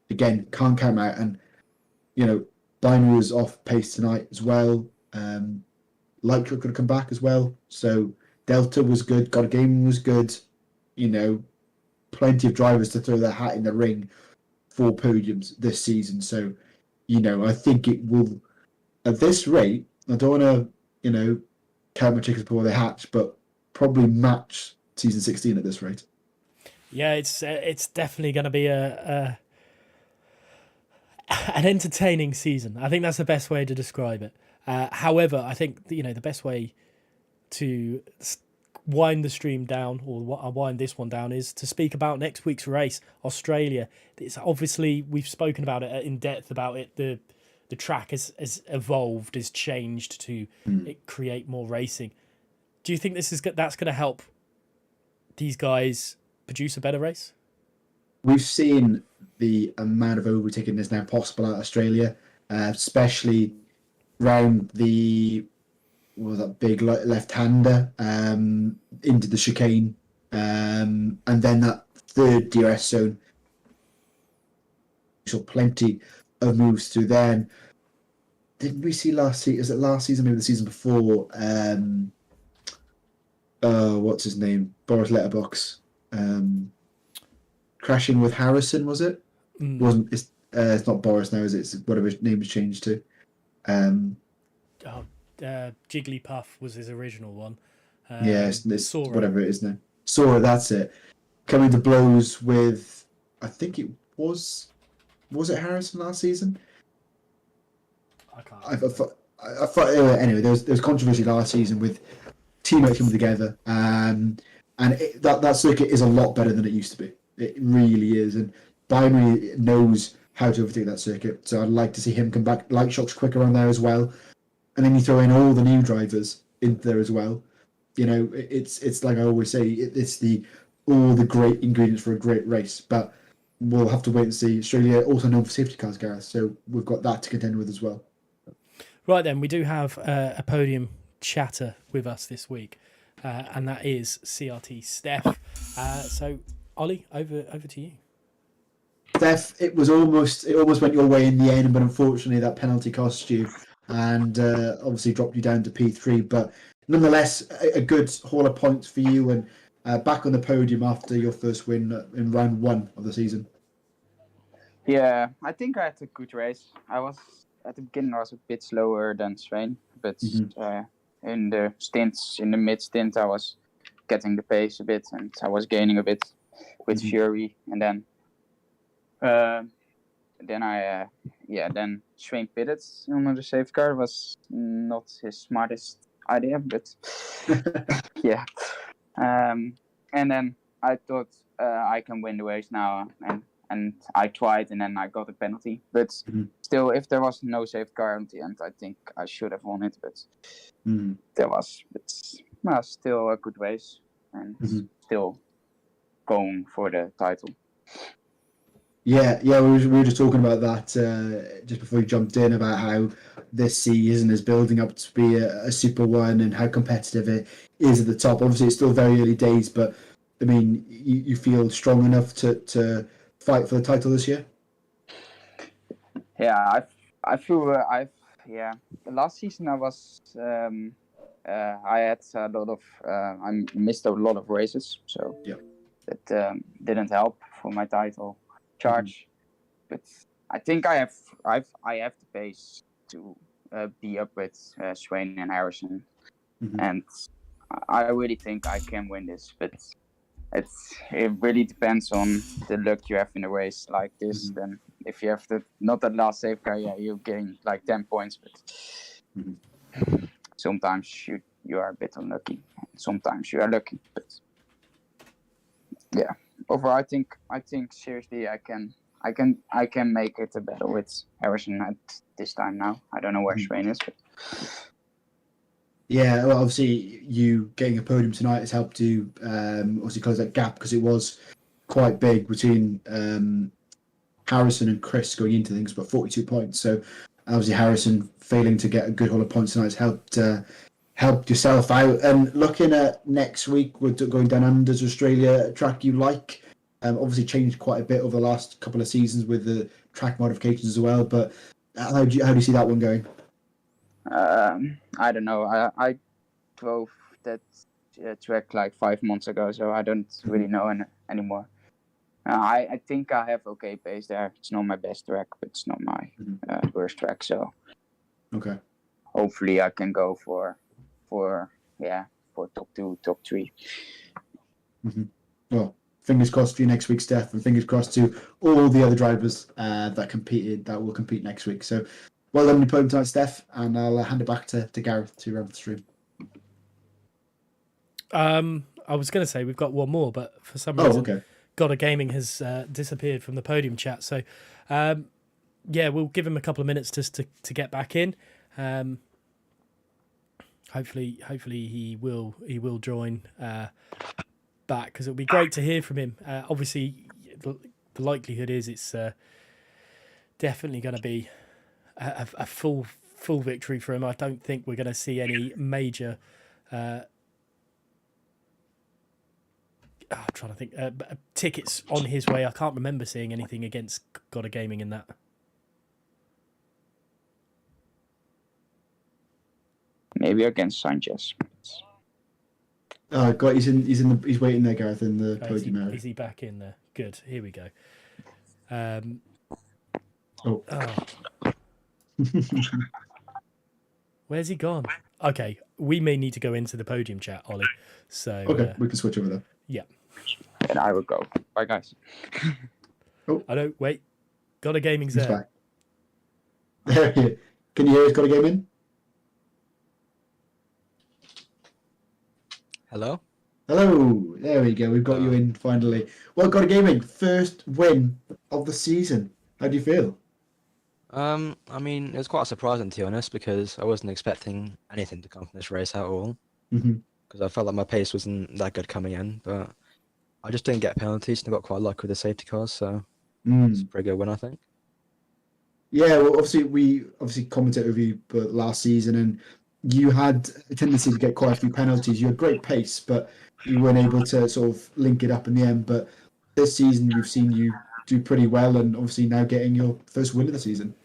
again, can't count him out. And Binary was off pace tonight as well. Lightfoot could have come back as well. So Delta was good. God Gaming was good. Plenty of drivers to throw their hat in the ring for podiums this season. So, I think it will, at this rate, I don't want to, count my chickens before they hatch, but probably match season 16 at this rate. Yeah, it's definitely going to be an entertaining season. I think that's the best way to describe it. However, I think the best way to wind the stream down, or wind this one down, is to speak about next week's race, Australia. It's obviously, we've spoken about it in depth about it. The track has evolved, has changed to create more racing. Do you think that's going to help these guys produce a better race? We've seen the amount of overtaking that's now possible at Australia, especially round the big left-hander into the chicane, and then that third DRS zone. So plenty of moves through there. Didn't we see last season? Is it last season? Maybe the season before. What's his name? Boris Letterbox. Crashing with Harrison, was it? Wasn't it's not Boris now, is it? It's whatever his name was changed to. Jigglypuff was his original one. Yeah, it's Sora. whatever it is now. Sora, that's it. Coming to blows with, I think it was it Harrison last season? I can't. I thought anyway. There was controversy last season with teammates coming together, and that circuit is a lot better than it used to be. It really is, and Binary knows how to overtake that circuit. So I'd like to see him come back. Light Shock's quicker on there as well, and then you throw in all the new drivers in there as well. You know, it's like I always say, it's all the great ingredients for a great race. But we'll have to wait and see. Australia also known for safety cars, Gareth. So we've got that to contend with as well. Right then, we do have a podium chatter with us this week, and that is CRT Steph. So, Ollie, over to you. Steph, it almost went your way in the end, but unfortunately that penalty cost you, and obviously dropped you down to P3. But nonetheless, a good haul of points for you, and back on the podium after your first win in round 1 of the season. Yeah, I think I had a good race. At the beginning I was a bit slower than Swain, but in the mid stint I was getting the pace a bit, and I was gaining a bit with Fury, and then Swain pitted on the safety car. Was not his smartest idea, but yeah. And then I thought I can win the race now, and I tried, and then I got a penalty. But still, if there was no safety car at the end, I think I should have won it. But there was, still a good race, and still going for the title. Yeah, we were just talking about that just before we jumped in, about how this season is building up to be a Super 1 and how competitive it is at the top. Obviously, it's still very early days, but I mean, you feel strong enough to fight for the title this year? Yeah, I feel the last season I was I had a lot of I missed a lot of races, so that didn't help for my title charge. But I think I have the pace to be up with Swain and Harrison, and I really think I can win this. But it really depends on the luck you have in a race like this. Then if you have not that last safe car, you gain like 10 points. But sometimes you are a bit unlucky. Sometimes you are lucky. But yeah, overall, I think seriously I can make it a battle with Harrison at this time now. I don't know where Swain is, but. Yeah, well, obviously you getting a podium tonight has helped you obviously close that gap, because it was quite big between Harrison and Chris going into things, but 42 points. So obviously Harrison failing to get a good haul of points tonight has helped yourself out. And looking at next week, we're going down under to Australia, a track you like. Obviously changed quite a bit over the last couple of seasons with the track modifications as well. But how do you see that one going? I don't know. I drove that track like 5 months ago, so I don't really know anymore. I think I have okay pace there. It's not my best track, but it's not my worst track. So okay, hopefully I can go for top 2, top 3. Well, fingers crossed for you next week, Steph, and fingers crossed to all the other drivers that will compete next week. So. Well done on your podium tonight, Steph, and I'll hand it back to Gareth to run the stream. I was going to say we've got one more, but for some reason, Goda Gaming has disappeared from the podium chat. So, we'll give him a couple of minutes just to get back in. Hopefully he will join back, because it'll be great to hear from him. Obviously, the likelihood is it's definitely going to be a full victory for him. I don't think we're going to see any major. I'm trying to think. Tickets on his way. I can't remember seeing anything against Goda Gaming in that. Maybe against Sanchez. Oh God, he's waiting there, Gareth, in the podium area. Is he back in there? Good. Here we go. Where's he gone? Okay, we may need to go into the podium chat, Ollie. So Okay, we can switch over there. yeah. And I will go. Bye, guys. I don't wait. Got a gaming's He's there. back. There he is. Can you hear us? Got a game in? Hello? Hello. There we go. We've got you in finally. Well, got a gaming. First win of the season. How do you feel? I mean, it was quite surprising to be honest because I wasn't expecting anything to come from this race at all. Mm-hmm. Because I felt like my pace wasn't that good coming in, but I just didn't get penalties and I got quite lucky with the safety cars, so it's a pretty good win, I think. Yeah, well, obviously we commented over you last season, and you had a tendency to get quite a few penalties. You had great pace, but you weren't able to sort of link it up in the end. But this season, we've seen you do pretty well, and obviously now getting your first win of the season.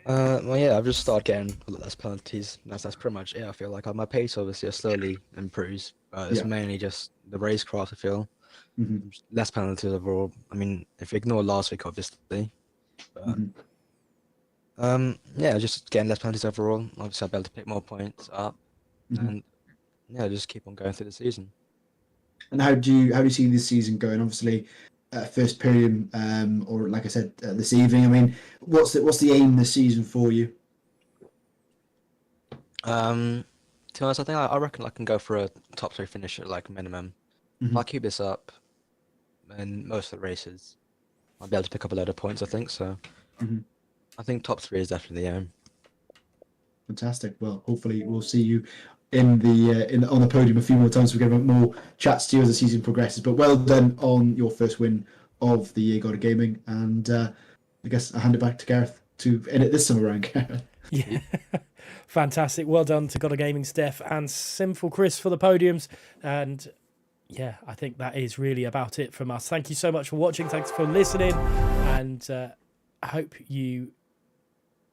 Well, yeah, I've just started getting a lot less penalties. That's pretty much it. I feel like my pace obviously slowly improves, but it's mainly just the racecraft. I feel less penalties overall. I mean, if you ignore last week, obviously, but yeah, just getting less penalties overall. Obviously, I'll be able to pick more points up, and yeah, just keep on going through the season. And how do you see this season going? Obviously, first period, or like I said, this evening. I mean, what's the aim this season for you? To be honest, I reckon I can go for a top 3 finish at like minimum. If I keep this up in most of the races, I'll be able to pick up a load of points. I think so. I think top 3 is definitely the aim. Fantastic. Well, hopefully we'll see you on the podium a few more times. We're going to have more chats to you as the season progresses. But well done on your first win of the year, God of Gaming, and I guess I'll hand it back to Gareth to edit this summer round. Yeah, fantastic. Well done to God of Gaming, Steph, and Sinful Chris for the podiums. And yeah, I think that is really about it from us. Thank you so much for watching. Thanks for listening, and I hope you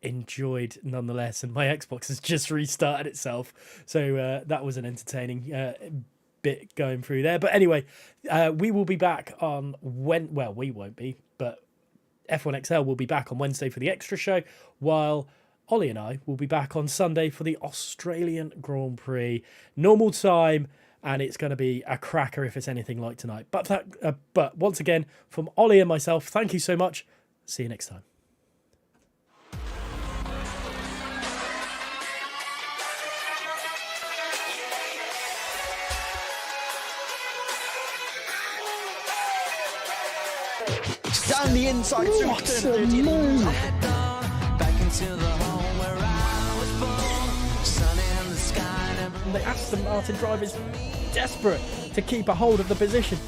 enjoyed nonetheless. And my Xbox has just restarted itself, so that was an entertaining bit going through there. But anyway, we will be back on we won't be, but F1XL will be back on Wednesday for the extra show, while Ollie and I will be back on Sunday for the Australian Grand Prix, normal time, and it's going to be a cracker if it's anything like tonight. But once again, from Ollie and myself, thank you so much. See you next time. Down the inside. What a move! The Aston Martin driver is desperate to keep a hold of the position.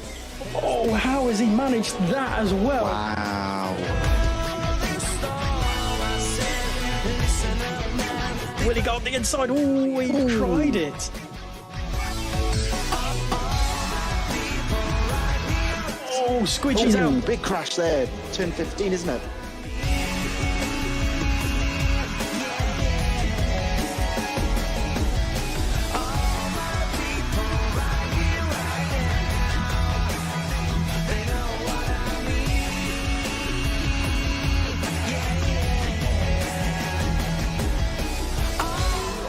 Oh, how has he managed that as well? Wow. Will he go on the inside? Oh, he tried it. Oh, squidgy's out. Big crash there. Turn 15, isn't it?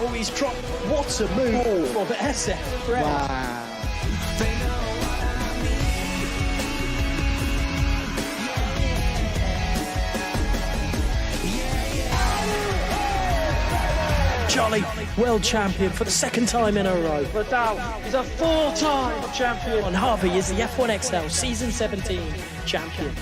Oh, he's dropped. What a move for the SF. Right. Wow. Jolly, world champion for the second time in a row. Vidal is a 4-time champion. And Harvey is the F1XL Season 17 champion.